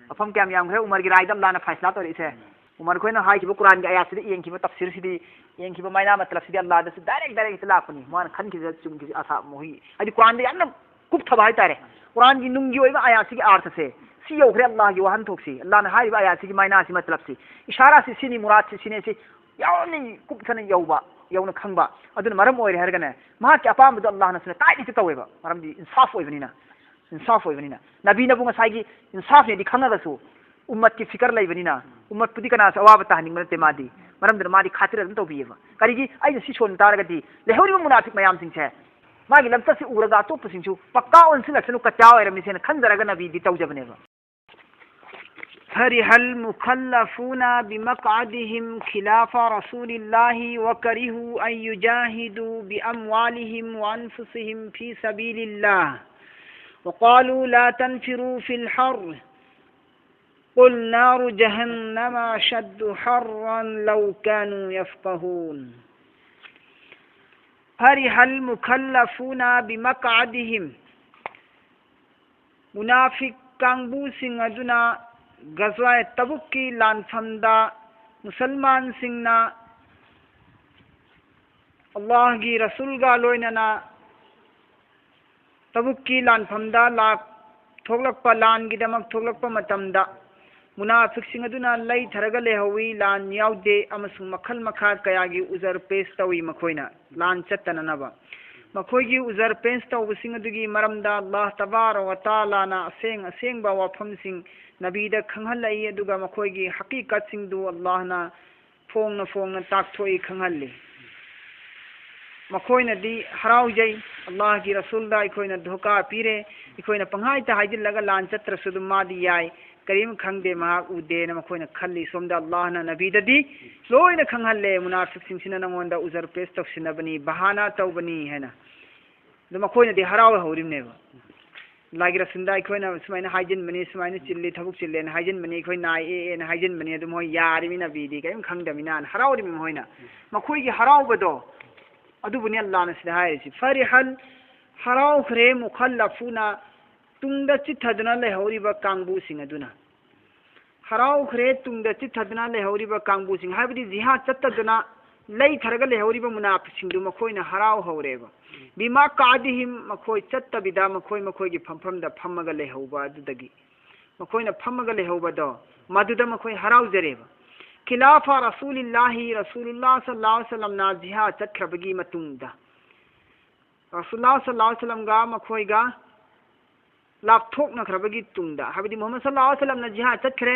अफम क्या याम खरे उमर की राय दम लाना फैसला तो इसे उमर खोना हाई की कुरान की आयत से येंग की तफसीर सिदी येंग की मायना मतलब सिदी अल्लाह दस डायरेक्ट लापनी मान खन की चुम की आसा मोही अदि कुरान दे याम कुप थबाय तारे कुरान की नुंगी ओइबा आयत की अर्थ से सी योखरे अल्लाह की वहन थोक्सी अल्लाह ने हाई आयत की मायना से मतलब से इशारा से सिनी मुराद से सिने से यावनी कुप थने यौबा यौना खंबा अदुन मरम ओइरे हरगने मा के अपाम अल्लाह ने ताई से तवेबा मरम दी इंसाफ ओइबनिना इंसाफ ओइबनिना नबी नबु ngसाई इंसाफ ने खंगसु उम्मत की फिकर लेबनिना उम्मत पुदी कना अवाब ताहनिंग मनते मादी मरम दर मादी खातिर अदुम तौबीबा करिगी आई सि सोन तारगदी लेहौरिबा मुनाफिक मयाम सिंसे मागी लमता से उरगा तो पुसिंचु पक्का उनसे लक्षण कच्चा ओइरमी से खंजरगा नबी दी तौजबनेबा फरिहल मुखल्लफूना बिमक़अदिहिम खिलाफ रसूलिल्लाहि व करिहु अन युजाहिदू बिअमवालिहिम व अनफुसिहिम फी सबीलिल्लाह वक़ालू ला तनफिरू फिल हर्र क़ुल नारु जहन्नम अशद्दु हर्रन लौ कानू यफ़क़हून फरिहल मुखल्लफूना बिमक़अदिहिम मुनाफिक कांगबू सिंह अदुना गज़वाए तबुक की लानफमदा मुसलमान सिंहना अल्लाह की रसूल गा लोइनना तबुक की लानफमदा लाक थोगलकपा लान की दमक थोगलकपा मतमदा मुनाफिक सिंह अदुना लई थरगा लेहवी लान याउदे अमसुंग मखल मखा कया की उजर पेश तवी मखोइना लान चतननबा मखोइगी उजर पेश तौबसिंग अदुगी मरमदा अल्लाह तबारक व तआला ना असेंग असेंगबा वाफमसिंग नबीदा खंगहल्लई अदुगा मखोइगी हकीकत सिंगदु अल्लाह ना फोंगना ताकथोई खंगहल्ली मखोइनदी हराउजै अल्लाह की रसूल दा इखोइना धोका पीरे इखोइना पंगाई ता हाइजिल्लगा लान चत्रसुदु मादी याय करीम खंगदे महाक उदे न मखोइना खल्ली सोमदा अल्लाह ना नबीददी लोइना खंगहल्ले मुनाफिक सिंगसिना नंगोंदा उजर पेश तौसिनबनी बहाना तौबनी हैना द मखोइनदी हराव हौरिमनेबा लागी रसूलदा इखोइना सुमाइना हाइजिन मनी सुमाइना चिल्ली थबुक चिल्लेन हाइजिन मनी इखोइ नाय एन हाइजिन मनी अदुम होय यारिमि नबीदी करीम खंगदमिना हरावरिमि होइना मखोइगी हरावबदो अदुबुनि अल्लाह ने सिदा हायसि फरिहल हराव खरे मुखल्लफुना तुंगदा चिथदना लेहौरिबा कांगबू सिंह अदुना हराव खरे तुंगदा चिथदना लेहौरिबा कांगबू सिंह हाबदी जिहाद चत्तदना लई थरगा लेहौरिबा मुनाफिक सिंहदु मखोइना हराव हौरेबा बिमा कादिहिम मखोइ चत्तबिदा मखोइ फमफमदा फमगा लेहौबा अदुदगी मखोइना फमगा लेहौबदो मदुदा मखोइ हराव जरेबा खिलाफा रसूलिल्लाहि रसूलुल्लाह सल्लल्लाहु अलैहि वसल्लम ना जिहाद चतखबगी मतुंगदा रसूलुल्लाह सल्लल्लाहु अलैहि वसल्लम गा मखोइगा लापथोकनखरबगी तुंगदा हाबदी मोहम्मद सल्लल्लाहु अलैहि वसल्लम ना जिहाद चतखरे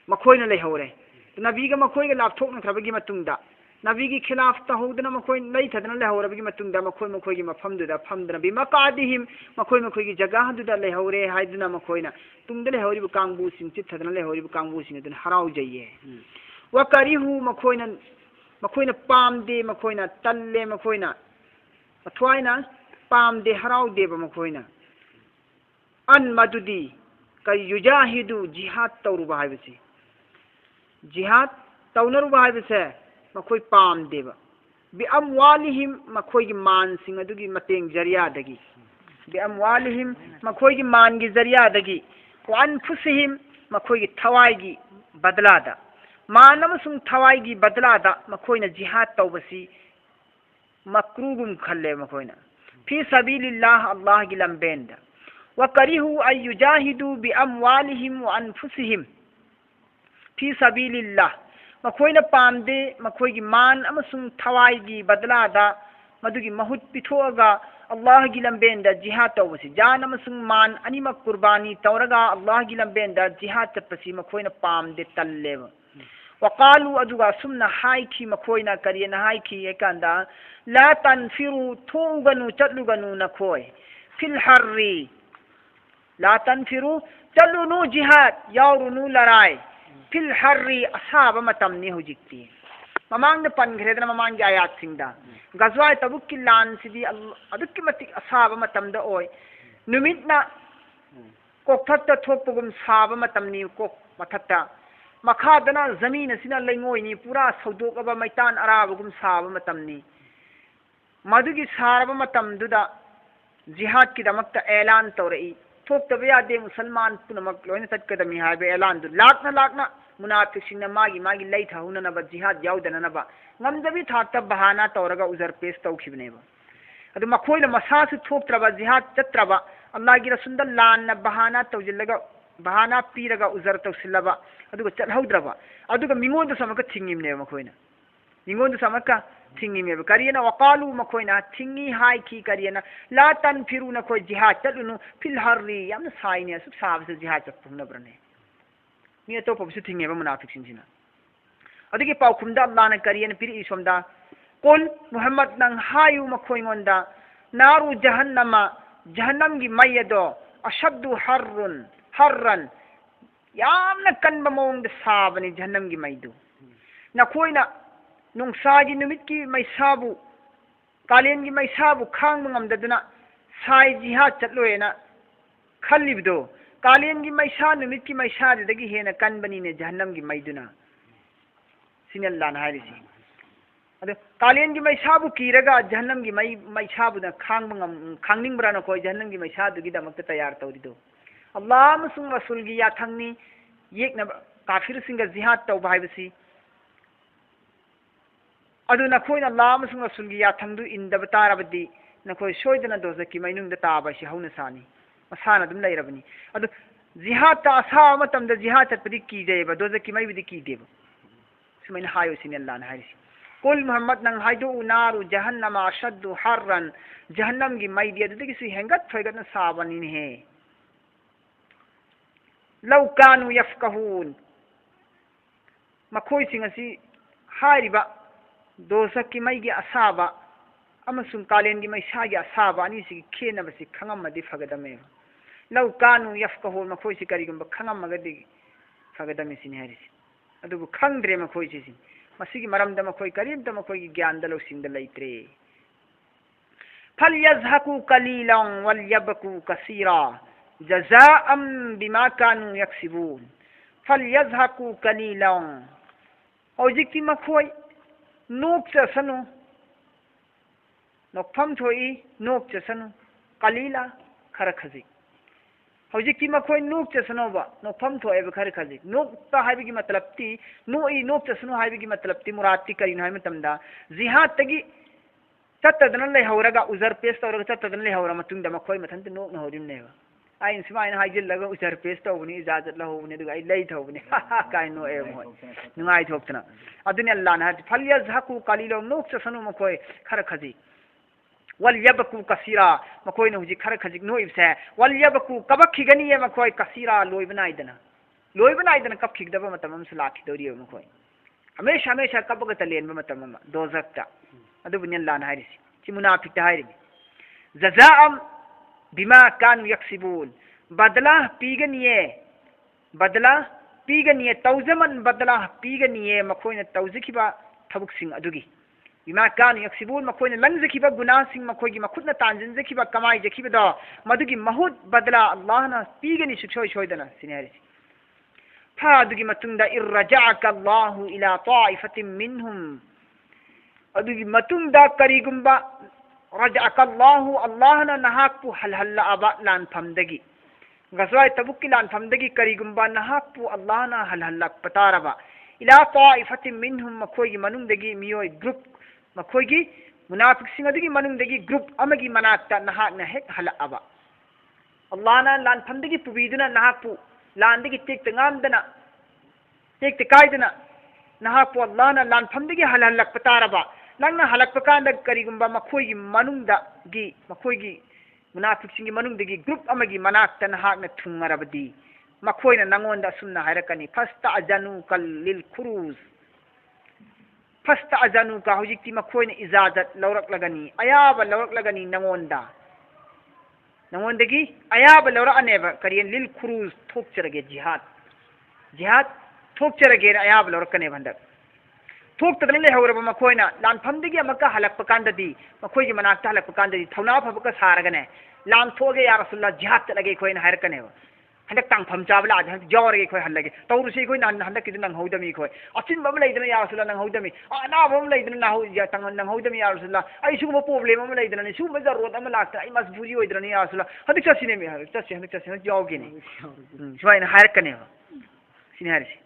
मखोइना लेहौरे नबीगा मखोइगा लापथोकनखरबगी मतुंगदा नबीगी खिलाफ तहौदना मखोइ लई थदना लेहौरबगी मतुंगदा मखोइगी मफमदुदा फमदना बिमक़अदिहिम मखोइगी जगहदुदा लेहौरे हाइदुना मखोइना तुंगदा लेहौरिबु कांगबू सिंह चिथदना लेहौरिबु कांगबू सिंह अदुना हराव जइये व करिहु मखोइना पामदे मखोइना तल्ले मखोइना अथवाइना पामदे हराव देबा मखोइना अन मदुदी क युजाहिदु जिहाद तौरुबा हाइबसी जिहाद तौनरुबा हाइबसे मखोइ पामदेबा बिअमवालिहिम मखोइगी मान सिंह अदुगी मतेंग जरियादगी बिअमवालिहिम मखोइगी मान की जरियादगी व अनफुसिहिम मखोइगी थवाइगी बदलादा मान अमसुंग थवाइगी बदलादा मखोइना जिहाद तौबसी मकरूगुम खल्ले मखोइना फी सबीलिल्लाह अल्लाह की लंबेंदा व करिहु अन युजाहिदू बिअमवालिहिम व अनफुसिहिम फी सबीलिल्लाह मखोइना पामदे मखोइगी मान अमसुंग थवाइगी बदलादा मदुगी महुत पिथोगा अल्लाह की लंबेंदा जिहाद तौबसी जान अमसुंग मान अनिमक कुर्बानी तौरगा अल्लाह की लंबेंदा जिहाद चतपसी मखोइना पामदे तल्लेबा वक़ालू अदुगा सुमना हाइखी मखोइना करियना हाइखी एकांदा ला तनफिरू थोगनु चलुगनु नखोय फिल हर्री ला तनफिरू चलुनु जिहाद यावरुनु लड़ाई फिल हर्री असाब मतमनी हुजिक्ति ममांग पनखरेदना ममांग की आयात सिंगदा गजवाय तबुक की लान सिदी अदुक्की मतिक असाब मतमदा ओय नुमितना कोकथत्ता थोकपगुम साब मतमनी कोक मथत्ता मखादना जमीन सिना लेंगोयनी पूरा सौदोकबा मैतान अराबगुम साब मतमनी मदुगी सारब मतमदुदा जिहाद की दमकता ऐलान तौरई थोक्तब यादे मुसलमान पुनमक लोइन चटकदमी हाबे एलान दु लाखना मुनाफिकसिंगना मागी लै थाहुननबा जिहाद याउदननबा ngamdabi thakta bahana tawraga uzar pes tawkhibneba adu makhoina masasu thoktraba jihad chatraba Allah gi rasunda lanna bahana tawjillaga bahana piraga uzar tawsillaba aduga chalhaudraba aduga mingonda samaka thingimne makhoina mingonda samaka thingimeba kariyana waqalu makhoina thingi hai ki kariyana la tanfiruna koi jihad chalunu fil harri yamna saine su sabse jihad chapuna brane mi to popsu thingeba munafiq sinsina अदगी पाउखुमदा अल्लाह ने करियन फिर इसोमदा कुल मुहम्मद नंग हायु मखोइंगोंदा नारु जहन्नम की मयदो अशद्दु हर्रन यामना कन्ब मोंग साबनी जहन्नम की मयदो नखोइना नुंगसागी नुमित की मैसाबु कालेन की मैसाबु खांग मंगमददुना साई जिहाद चटलोयना खल्लिबदो कालेन की मैसा नुमित की मैसा दगी हेना कन्बनी ने जहन्नम की मयदुना सिनल लान हारिसी अदो कालेन की मैसाबु कीरगा जहन्नम की मैसाबुना खांगनिंग ब्राना कोई जहन्नम की मैसादुगी दमक तैयार तौरिदो अल्लाह मसुंग रसूल की याथंगनी येकना काफिर सिंगा जिहाद तौ भाइबसी अदो नखोइन अल्लाह मसुंग रसूल की याथंगदु इंदब तारबदी नखोइ सोइदना दोजा की मैनुंग ताबासी हौना सानी मसाना दुम लैरबनी अदो जिहाद ता असा मतमदा जिहाद चटपदी कीजेबा दोजा की मैबदी कीदेबा सुमैन हायो सिने अल्लाह ने हारिसी कुल मोहम्मद नंग हाइदो नारु जहन्नम अशद्दु हर्रन जहन्नम की मैदी अदुदगी सु हेंगत थोइगत साबनी ने लौ कानु यफकहून मखोइ सिंग असि हारिबा दोसक की मैगी असाबा अमसुंग कालेन की मैसागी असाबा अनि सि खेनबसि खंगमदि फगदमे लौ कानु यफकहून मखोइ सि करिगुम खंगमगदि फगदमे सिने हारिसी अदुबु खंगद्रे मखोइ सिसि मसिगी मरमद मखोइ करीमत मखोइ ज्ञान दलो सिंद लैत्रे फलयज़हकु कलीलन वलयबकु कसीरा जज़ाअम बिमा कानु यक्सिबून फलयज़हकु कलीलन औजिक्ति मखोइ नोक चसनु नोकफम थोई नोक चसनु कलीला खर खजिक हौजिक्ति मखोइ नोक चसनोबा नोकफम थोएब खर खजिक नोकता हाइबगी मतलब ती नोई नोक चसनु हाइबगी मतलब ती मुराद ती करिन हाइ मतमदा जिहाद तगी चत्तदन लेहौरगा उजर पेस तौरगा चत्तदन लेहौरा मतुंगदा मखोइ मथंत नोक न होरिमनेबा आइन सिमाइन हाइजिलगा उजर पेस तौबनी इजाजत लहोबनी दुगा आई लै थौबनी काय नो ए मोय नुगाइ थोक्तना अदुनि अल्लाह ना फलयज़हकु कलीलो नोक चसनु मखोइ खर खजिक वलयबकु कसीरा मखोइ न हुजि खर खजिक नोइबसे वलयबकु कबखिगनी ए मखोइ कसीरा लोइबनाइदना कबखिगदबा मतम हम लाखिदोरियो मखोइ हमेशा हमेशा कबगत लेनबा मतम हम दोजकता अदुबनि अल्लाह ना हारिसि चि मुनाफिक ता हारिबि जज़ाअम बिमा कानु यक्सिबून बदला पीगनिये तौजमन बदला पीगनिये मखोइना तौजखिबा थबुकसिंग अदुगी बिमा कानु यक्सिबून मखोइना लंजखिबा गुनाहसिंग मखोइगी मखुतना तांजनजखिबा कमाइजखिबदो मदुगी महुत बदला अल्लाहना पीगनि सुखोइ सोइदना सिनेरिसि फादुगी मतुंगदा इर्रजअका अल्लाहु इला ताइफतिन मिनहुम अदुगी मतुंगदा करिगुंबा रजअका अल्लाहु अल्लाहना नहाकपु हलहल्ला अबा लानफमदगी गजवाय तबुक की लानफमदगी करिगुंबा नहाकपु अल्लाहना हलहल्ला पतारबा इला ताइफतिन मिनहुम मखोइगी मनुंगदगी मियोय ग्रुप मखोइगी मुनाफिकसिंग अदुगी मनुंगदगी ग्रुप अमगी मनाक्ता नहाकना हेक हलअबा अल्लाहना लानफमदगी पुबीदुना नहाकपु लांदगी टेक्त ngamdana टेक्त कायदना नहाकपु अल्लाहना लानफमदगी हलहल्ला पतारबा नंगना हलक्पकांदा करिगुंबा मखोइगी मनुंगदगी मखोइगी मुनाफिकसिंगी मनुंगदगी ग्रुप अमगी मनाक्ता नहाकना थुंगरबदी मखोइना नंगोंदा सुन्ना हायरकनी फस्तअजनु कल लिल खुरूज फस्तअजनु का हुजिक्ति मखोइना इजाजत लौरकलगनी अयाबा लौरकलगनी नंगोंदगी अयाबा लौरअनेबा करियन लिल खुरूज थोकचरगे जिहाद थोकचरगे अयाबा लौरकनेबा हंदक थोक्तदन लेहौरबा मखोइना लानफमदगी अमका हलक्पकांददी मखोइगी मनाक्ता हलक्पकांददी थौना फबका सारगने लान थोगे या रसूलुल्लाह जिहाद चलगे खोइना हायरकनेबा हंदक तांगफम चाब ला हंदक जौरगे खोय हल्लगे तौरुसी खोय हंदक किदु नंग हौदमी खोय अचिन बम लेदना यासुला नंग हौदमी ना बम लेदना ना हौ या तंग नंग हौदमी यासुला आई सुगम प्रॉब्लम अम लेदना नि सुगम जरूरत अम लाक्ता आई मजबूरी होइदना यासुला हंदक चसिने मे हंदक चसिने जौगे नि सुवाइन हारकने सिने हारिसी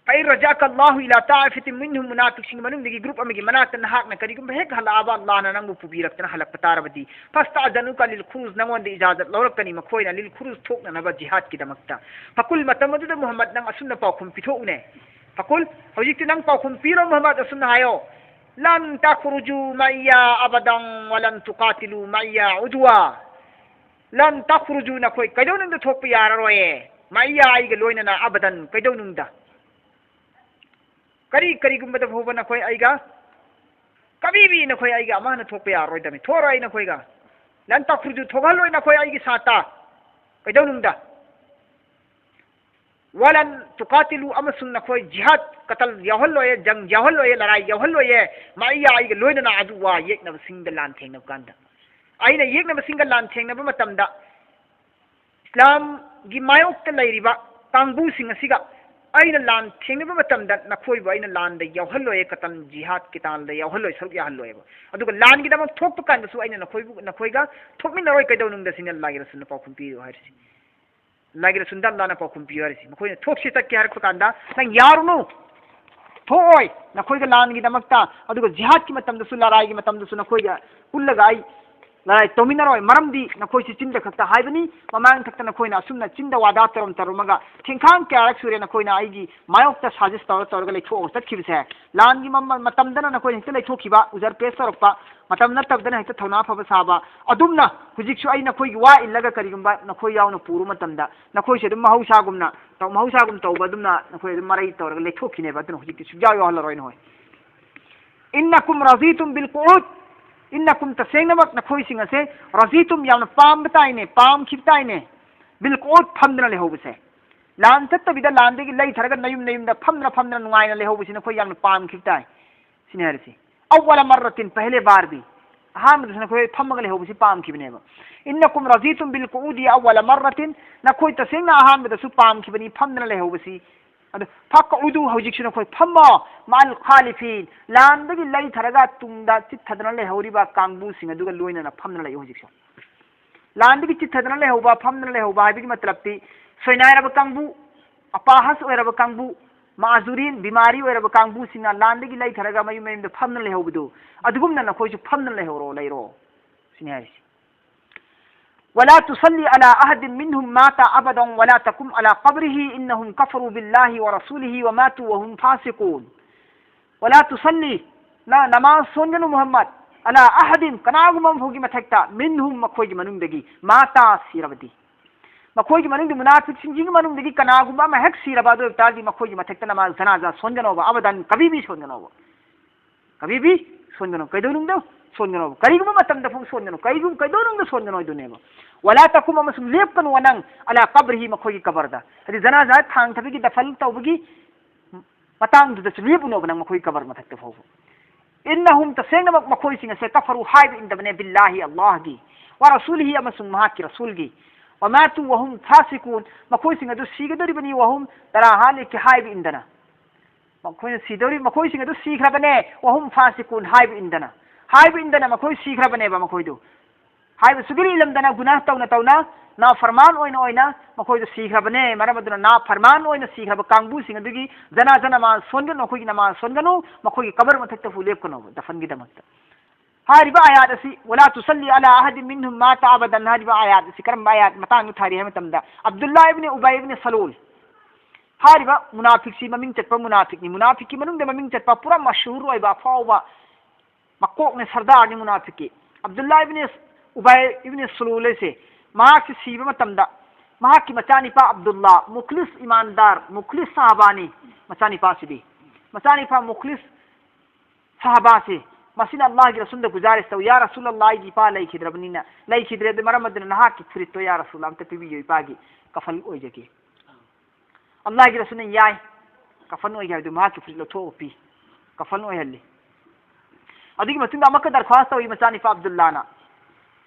आई रजाक अल्लाह इला ताइफतिन मिनहुम मुनाफिकिन मनुंग दिगी ग्रुप अमगी मनाक नहाक न करिगुम हेक हलाबा अल्लाह न नंगु पुबीरक्तन हलक पतारबदी फस्ताजनु का लिल खुरूज नंगोंद इजाजत लौरकनी मखोयना लिल खुरूज थोकना नबा जिहाद की दमक्ता फकुल मतमदुद मुहम्मद नंग असुन्ना पाखुम पिथोउने फकुल हौजिकति नंग पाखुम पिरो मुहम्मद असुन्ना हायो लन तखरुजु मैया अबदन वलन तुकातिलु मैया उदवा लन तखरुजु नखोय कैदौ नंग थोक याररोये मैया आइगे लोइना अबदन कैदौ नंगदा करी करीगुम्बद भोबा नखोय आइगा कभी भी नखोय आइगा अमान थोप यारोइदमी थोराय नखोयगा लन तखरुजु थोगलोय नखोय आइगी साता कैदौ नंगदा वलन तुकातिलु अमसुन नखोय जिहाद कतल याहलोय जंग याहलोय लड़ाई याहलोय माइया आइगा लोइना अदुवा येकनब सिंग लान थेंगनब कांदा आइना येकनब सिंग लान थेंगनब मतमदा इस्लाम गी मायोक्त लैरिबा कांगबु सिंग सिगा अइना लान थेंगनब मतमदा नखोयबो अइना लान द याहलोय कतल जिहाद कितान द याहलोय सरुक याहलोय अदुगा लान गी दम थोप कांदसु अइना नखोयगा थोकमिनरोय कैदौ नंगदा सिने लागिरा सुन पाखुम पियो हारिसि लागिरा सुन दम लाना पाखुम पियो हारिसि मखोयना थोकसि तक्के हारक कांदा नंग यारुनु थोय नखोयगा लान गी दमक्ता अदुगा जिहाद की मतमदसु लड़ाई की मतमदसु नखोयगा पुल्लगा आई लड़ाई तोमिनरोय मरमदी नखोयसि चिंदा खक्ता हाइबनी ममांग थक्ता नखोयना असुमना चिंदा वादा तरम तरुमगा थिंखांग क्यारक सुरे नखोयना आइगी मायोक्ता साजिश तौरगा लेथो चटखिबसे लानगी मतमदना नखोय हेक्ता लेथोखिबा उजर पेस तौरक्पा मतम नत्तबदना हेक्ता थौना फबा साबा अदुमना हुजिकसु आई नखोयगी वा इल्लगा करिगुम्बा नखोय यावना पुरु मतमदा नखोयसे दum mahausaगुमना तौबा दुमना नखोय मरै तौरगा लेथोखिनेबा अदुना हुजिकति सुजाव याहलरोय नहोय इन्नकुम रज़ीतुम बिल क़ुऊद इन्नकुम तसेंगनमक नखोय सिंग से रज़ीतुम यावना पाम बताइने पाम खिबताइने बिल क़ुऊद फमदना लेहोबसे लान तत्तबिदा लानदेगी लै थरगा नयुमदा फमदना नुगाइना लेहोबसे नखोय यावना पाम खिबताइ सिने हरसी अव्वल मर्रतिन पहले बार भी अहमद नखोय फमगा लेहोबसे पाम खिबनेबा इन्नकुम रज़ीतुम बिल क़ुऊद अव्वल मर्रतिन नखोय तसेंगना अहमदसु पाम खिबनी फमदना लेहोबसे अद फकउदु हौजिकसु नखोय फम्मा माल खालिफिन लानदगी लै थरगा तुंगदा चिथदना लेहौरिबा कांगबु सिंग अदुगा लोइना फमदना लै हौजिकसु लानदगी चिथदना लेहौबा फमदना लेहौबा हाइबगी मतलबती सोइनायरब कांगबु अपाहस ओइरब कांगबु माजुरीन बीमारी ओइरब कांगबु सिंग लानदगी लै थरगा मयु मयुमदा फमदना लेहौबदु अदुगुमना नखोयसु फमदना लेहौरो लैरो सिने हाइसि वला तुसल्ली अला अहदिन मिनहुम माता अबदा वला तकुम अला कब्रिही इन्नहुम कफरू बिल्लाहि व रसूलिही व मातू व हुम फासिकून वला तुसल्ली ना नमाज सोनगनु मोहम्मद अला अहदिन कनागुमम भोगी मथक्ता मिनहुम मखोयगी मनुंगदगी माता सिरबदी मखोयगी मनुंगदि मुनाफिक सिंजिंग मनुंगदगी कनागुमा महक सिरबा दो तादी मखोयगी मथक्ता नमाज जनाजा सोनगनोबा अबदन कभी भी सोनगनो कैदोनुंगदो सोनगनो करीगुम मतम दफु सोनगनो करीगुम कैदोनुंगदो सोनगनो दुनेबा वला तकुम अमसुम लेपकन वनंग अला कब्रिही मखोयगी कबरदा हदि जनाजा थांग थबिगी दफल तौबगी मतंग दुदस लेपनो बनंग मखोयगी कबर मथक्ता फौ इन्नहुम तसेंगनमक मखोयसिंग से कफरू हाइब इंदबने बिल्लाहि अल्लाहगी व रसूलिही अमसुम महाकी रसूलगी व मातू व हुम फासिकून मखोयसिंग अदु सीगदोरिबनी व हुम तराहाले के हाइब इंदना मखोय सीदोरी मखोयसिंग अदु सीखरबने व हुम फासिकून हाइब इंदना मखोय सीखरबने बा मखोयदु हाइब सुगिरी लमदना गुनाह तौना ना फरमान ओइना मखोयदु सीखरबने मरमदुना ना फरमान ओइना सीखरब कांगबु सिंग अदुगी जना मा सोनगनो मखोयगी नमा सोनगनो मखोयगी कबर मथक्ता फुलेपकनो दफनगी दमक्ता हारिबा आयात असि वला तुसल्ली अला अहदिन मिनहुम माता अबदन हारिबा आयात असि करम आयात मतांग थारी है मतमदा अब्दुल्लाह इब्न उबय इब्न सलूल हारिबा मुनाफिक सी ममिंग चटपा मुनाफिक की मनुंग ममिंग चटपा पूरा मशहूर ओइबा फावबा मकोक ने सरदार नि मुनाफिक की अब्दुल्लाह इब्न उबय इब्न सलूल से महाक सीबा मतमदा महाक की मचानिपा अब्दुल्लाह मुखलिस ईमानदार मुखलिस साहबानी मचानिपा सिदी मचानिपा मुखलिस साहबा से मसीना अल्लाह की रसूल गुजारिश तो या रसूल अल्लाह की पा लई खिद्रबनीना लई खिद्रे दे मरमदन नहा की फिर तो या रसूल हम तक भी पागी कफन ओइ जके अल्लाह की रसूल ने याय कफन ओइ गया मा की फिर लो थो पी कफन ओइ हल्ले अदिक मसिंदा मक्का दरख्वास्त ओइ मचानिफा अब्दुल्लाह ना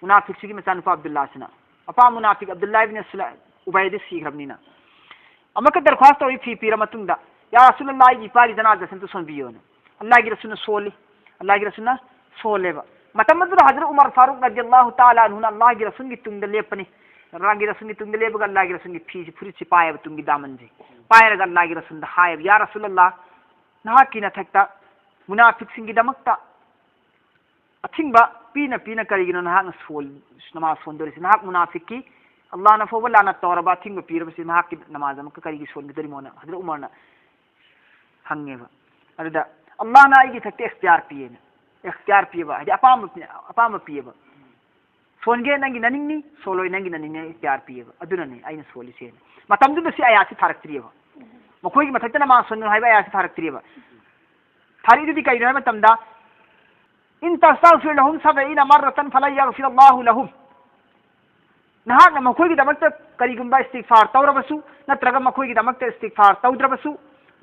मुनाफिक सी की मचानिफा अब्दुल्लाह सना अपा मुनाफिक अब्दुल्लाह इब्न उबैद सीखरबनीना अमक दरख्वास्त तौरी फी पीर मतुंगदा या रसूलुल्लाह की पारी जनाजा संतु सोनबियोन अल्लाह की रसूल सोली अल्लाह की रसूल सोलेबा मतमदुर हजरत उमर फारूक रदियल्लाहु ताला अन्हु अल्लाह की रसूल की तुंगद लेपनी अल्लाह की रसूल की तुंगद लेबग अल्लाह की रसूल की फी फुरी सिपायब तुंगी दामन जी पायरग अल्लाह की रसूल हायब या रसूलुल्लाह नहा की नथकता मुनाफिक सिंगी दमकता अथिंगबा पीना पीना करिगिनो नहा सोल नमाज सोंदोरिस नहा मुनाफिक की अल्लाह ना फोबा लाना तौरबा थिंग पीरबसी नहा की नमाज अमक करिगी सोनगदरी मोना हजरत उमरना हंगेबा अदुदा अल्लाह ना आईगी थकते इख्तियार पियबा हदि अपाम पियबा सोनगे नंगी ननिंगनी सोलोय नंगी ननिंगनी इख्तियार पियबा अदुनने आइना सोलिसे मतमदुदा सी आयाति थारक्त्रियबा मखोई मथक्ता नमाज सोननो हाइबा आयाति थारक्त्रियबा थारीदुदि कइनो हाइबा तमदा इन तस्तागफिर लहुम 70 मर्रतन फला यगफिरुल्लाहु लहुम नहाक मखोई दमकता करिगुंबा इस्तिगफार तौरबसु नत्रगा मखोई दमकता इस्तिगफार तौद्रबसु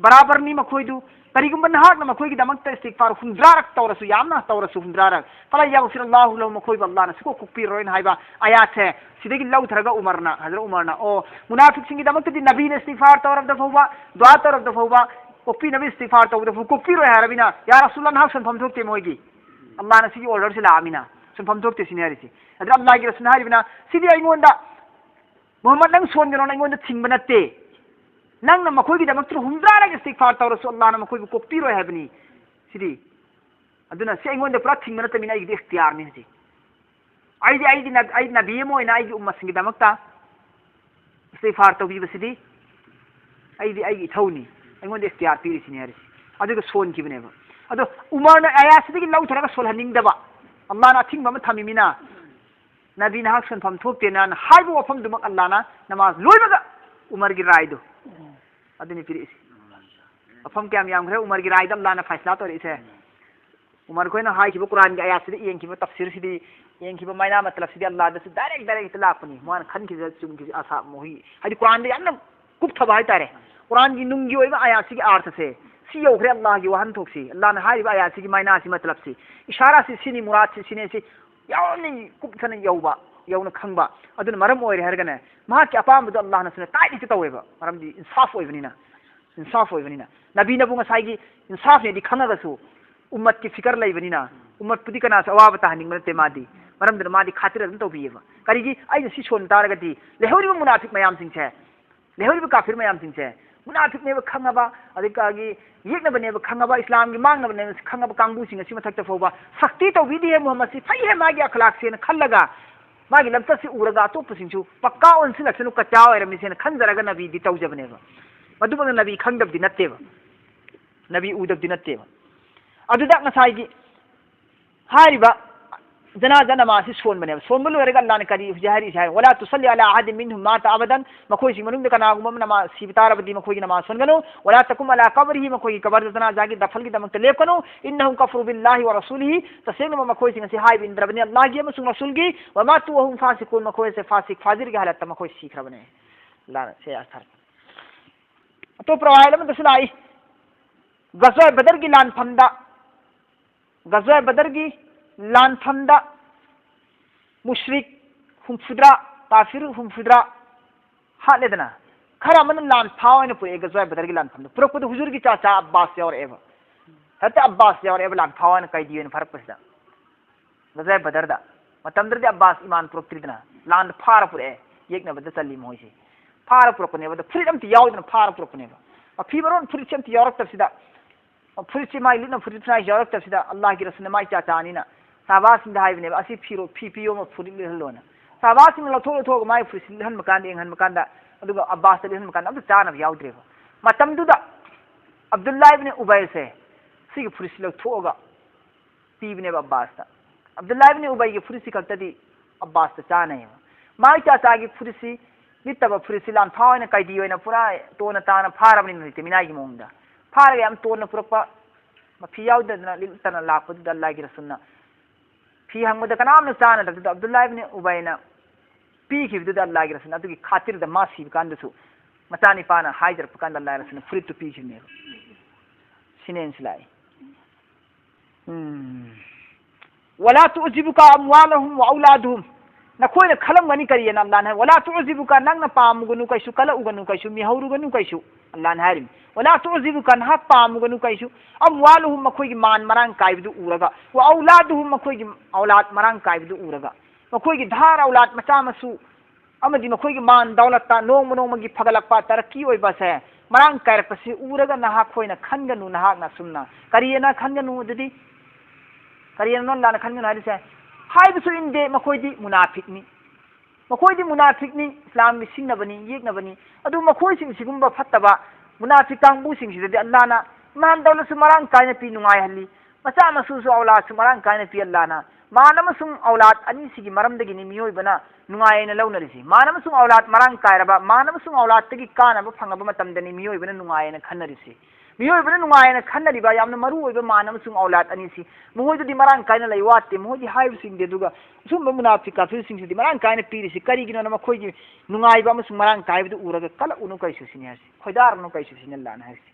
बराबर नि मखोइदु करिगुंबा नहाक मखोई दमकता इस्तिगफार हुंद्रारक तौरसु यामना तौरसु हुंद्रारक फला यगफिरुल्लाहु लहुम मखोई अल्लाह न सुको कुपिरोइन हाइबा आयात है सिदगी लौथरगा उमरना हजरत उमरना ओ मुनाफिक सिंगी दमकता दि नबी ने इस्तिगफार तौरब दफौबा दुआ तौरब दफौबा कोपी नबी इस्तिगफार तौरब दफौ कोपिरो हारबिना या रसूलुल्लाह नहाक सनफम थोकते मोइगी अल्लाह न सिगी ऑर्डर से लामिना सनफम थोकते सिनेरिसी अदर अल्लाह की रसूल हारिबिना सिदी आइंगोंदा मोहम्मद नंग सोनगनो आइंगोंदा थिंगबा नत्ते नंग मखोई दमक्त्र हुंद्रारग इस्तिगफार तौरसु अल्लाह न मखोई कोपिरो हाबनी सिदी अदुना से आइंगोंदा पुरा थिंगबा नत्तमिना आइगी इख्तियार नि हजि आई नबी मोइना आइगी उम्मत सिंगी दमक्ता इस्तिगफार तौबिबसिदी आई थौनी आइंगोंदा इख्तियार पिरिसिनि हरिसि अदुगा सोनखिबनेबा अदो उमरना आयासिदगी लौथरगा सोलहनिंगदबा अल्लाह ना थिंगबा म थमिमिना नबी नहाक सनफम थोकतेना हाइबो वफम दुमक अल्लाह ना नमाज लोइबगा उमर की राय दो अदुनि पिरिसि वफम क्या यामखरे उमर की राय द अल्लाह ना फैसला तोरिसे उमर कोइना हाइखिबो कुरान की आयात सिदि येंखिबो तफसीर सिदि येंखिबो मायना मतलब सिदि अल्लाह दसु डायरेक्ट लापनी मोन खनखि चुमखि आसा मोहि हादि कुरान दे यामना कुपथबा हाइतारे कुरान की नुंगी ओइबा आयात सिदि अर्थ से सी यौखरे अल्लाह की वहन थोकसी अल्लाह ना हाइबा आयात सिदि मायना सि मतलब सि इशारा सि सिनि मुराद सि सिने सि यावनी कुपथन यौबा यौना खंबा अदुन मरम ओइरे हरगने मा के अपामदो अल्लाह नसने ताइदि तौवेबा मरमदि इंसाफ ओइबनिना नबी नबु ngसाइगी इंसाफ ने दि खंगगसु उम्मत की फिकर लैबनिना उम्मत पुदि कना अवाब ताहनिंग मनते मादी मरमदन मादी खातिर अदुन तौबियबा करिगी आई सि सोन तारगति लेहौरिबो मुनाफिक मयाम सिंगछे लेहौरिबो काफिर मयाम सिंगछे मुनाफिक नेबो खंगबा अदिकागी येकनबनेबो खंगबा इस्लाम की मांगनबने खंगबा कांगबु सिंग सि मथक्ता फोबा सख्ती तौबिदि है मोहम्मद सि फै है मागी अखलाक से खल्लगा मागी लमता से उरगा तो पुसिंचु पक्का ओनसि लक्षनु कच्चा ओइरमि से खंजरगा नबी दि तौजबनेबा मदुबग नबी खंगदबदि नत्तेबा नबी उदबदि नत्तेबा अदुदा ngसाइगी हारिबा जनाजा नमाज सोनबने सोनबल लोरगा अल्लाह ने करी जहरी है वला तुसल्ली अला अहद मिनहुम मात अबदन मखोई सी मनुंग कनागुम नमाज सिबतारबदी मखोई नमाज सोनगनो वला तकुम अला कब्रिही मखोई कबर जनाजा की दफल की दमक लेपनो इन्नहुम कफरु बिल्लाहि व रसूलिही तसेन मखोई सिंग से हाय बिन रबनी अल्लाह की मसुंग रसूल की व मातु वहुम फासिकुन मखोई से फासिक फाजिर की हालत मखोई सीखरबने अल्लाह से असर तो प्रवाहलम दसलाई गज़वा बदर की लान फंदा गज़वा बदर की लान फंदा मुशरिक हुमफुद्रा काफिर हुमफुद्रा हालेदना खरा मन लान फावने पुरे गज़वा बदर की लान फंदा पुरकुद हुजूर की चाचा अब्बास और एव हते अब्बास और एव लान फावने कैदी फरक पसदा गज़वा बदर दा मतमदर अब्बास ईमान पुरक्तिदना लान फार पुरे येकना बद चली मोइसे फार पुरकने बद फ्रीडम ति यावदना फार पुरकने फीबरोन फ्रीडम ति यावरक तसिदा फुरिची माइ लिना फुरिचना यावरक तसिदा अल्लाह की रसूल माइ चाचानीना साबास हाइबने असी फिरो फिपियो म फुरि लेहलोना साबास म लथो माइ फुरि हन मकान एंग हन मकान दा अदुगा अब्बास दे हन मकान अदु चाना यावद्रेबा मतमदुदा अब्दुल्लाह इब्न उबय से सिग फुरि लथोगा पीबने अब्बास दा अब्दुल्लाह इब्न उबय की फुरि खक्तदी अब्बास दा चाने माइ चाचा की फुरि नितब फुरि लान फावने कैदी होइना पुरा तोना ताना फारबनि निते मिनाई की मोंगदा फार याम तोना पुरपा मफी यावदना लितना लापद अल्लाह की रसूलना फी हंगद कनाम न चाना दद अब्दुल्लाह इब्न उबयना पी खिबद अल्लाह की रसूल अदुगी खातिर द मासी कांदसु मचानी पाना हाइजर पकान अल्लाह रसूल फ्रित पी खिने सिनेन सिलाई वला तुजिबुका अमवालहुम व औलादुहुम नखोइना खलमगनी करियना अल्लाह ने वला तुजिबुका नंगना पामुगनु कैसु कला उगनु कैसु मिहौरुगनु कैसु अल्लाह ने हारिम वला तुजिबुका ना पामुगनु कैसु अमवालुहुम मखोइगी मान मरांग काइबदु उरगा व औलादुहुम मखोइगी औलाद मरांग काइबदु उरगा मखोइगी धार औलाद मचा मसु अमदि मखोइगी मान दौलत नोंग नोंगगी फगलकपा तरक्की ओइबसे मरांग काइरपसि उरगा नहा खोइना खनगनु नहा ना सुमना करियना खनगनु अदुदि करियना लाना खनगनु हारिसे हाइबसु इंदे मखोइदी मुनाफिकनी मखोइदी मुनाफिकनी इस्लाम की सिंगनबनी येगनबनी अदु मखोइसिंग सिगुंबा फत्तबा मुनाफिक कांगबुसिंग सिदि अल्लाहना मान दौलसु मरांग काइना पि नुंगाय हल्ली मचा मसुसु औलादसु मरांग काइना पि अल्लाहना मानमसुंग औलाद अनि सिगी मरमदगिनी मियोइबना नुंगायना लौनरिसि मानमसुंग औलाद मरांग काइरबा मानमसुंग औलादतगी कानाबा फंगबा मतमदनी मियोइबना नुंगायना खन्नरिसि मियोइबना नुंगायना खन्नरिबा यामना मरु ओइबा मानमसुंग औलाद अनिसि मोहोइदि मरांग काइना लैवाते मोहोइदि हाइबसिंग देदुगा सुंबा मुनाफिक काफिरसिंग सिदि मरांग काइना पिरिसि करिगिनो मखोइगी नुंगायबा अमसुंग मरांग काइबदु उरगा कला उनु कैसु सिनियासि खोइदारनु कैसु सिनल्लाना हाइसि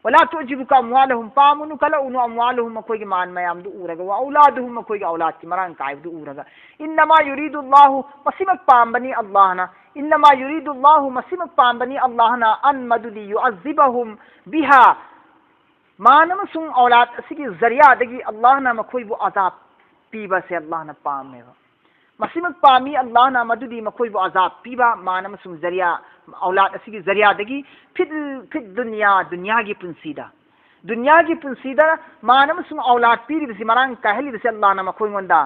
वला तुजिबुका अमवालुहुम पामुनु कला उनु अमवालुहुम मखोइगी मान मयामदु उरगा व औलादुहुम मखोइगी औलाद की मरांग काइबदु उरगा इन्नमा युरीदुल्लाहु मसिमक पामबनी अल्लाहना इन्नमा युरीदुल्लाहु मसिमक पामबनी अल्लाहना अन मदुदि युअज़िबहुम बिहा मानमसुंग औलाद असिगी जरियादगी अल्लाहना मखोइबु अजाब पीबसे अल्लाहना पामेबा मसिमक पामी अल्लाहना मदुदि मखोइबु अजाब पीबा मानमसुंग जरिया औलाद असिगी जरियादगी फिद दुनिया की पुंसीदा मानमसुंग औलाद पीरिबसि मरांग कहलिबसि अल्लाहना मखोइंगोंदा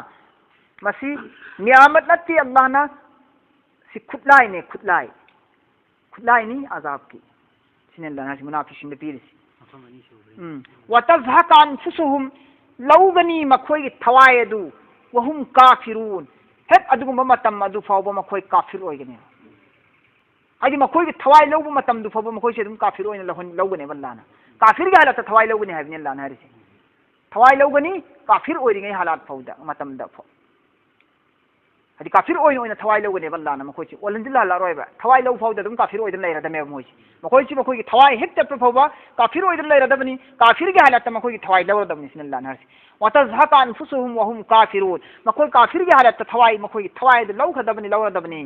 मसी नियामत नत्ति अल्लाहना सि खुदलाइनी अजाब की सिने अल्लाहना सि मुनाफिकिन पीरिसि वतज़हक अनफुसुहुम लौगनी मखोइगी थवाय अदु वहुम काफिरून हेक अदुगुंबा मतम अदु फावबा मखोइ काफिर ओइगनी हाइदि मखोइगी थवाय लौबा मतम दु फावबा मखोइसे अदुम काफिर ओइना लौगने बल्लाना काफिर गे हालत थवाय लौगनी हाइबनि अल्लाहना हारिसे थवाय लौगनी काफिर ओइरिङै हालत फावदा मतमदा फाव हाइदि काफिर ओइना थवाय लौगने बल्लाना मखोइसे ओलंदिल हलारोइबा थवाय लौ फावदा अदुम काफिर ओइदन लैरदमे मोइसे मखोइगे थवाय हेक चप्प फावबा काफिर ओइदन लैरदबनी काफिर गे हालत मखोइगे थवाय लौरदबनी सिनल्लाना हारिसे वतज़हक अनफुसुहुम वहुम काफिरून मखोइ काफिर गे हालत थवाय मखोइगे थवाय लौखदबनी लौरदबनी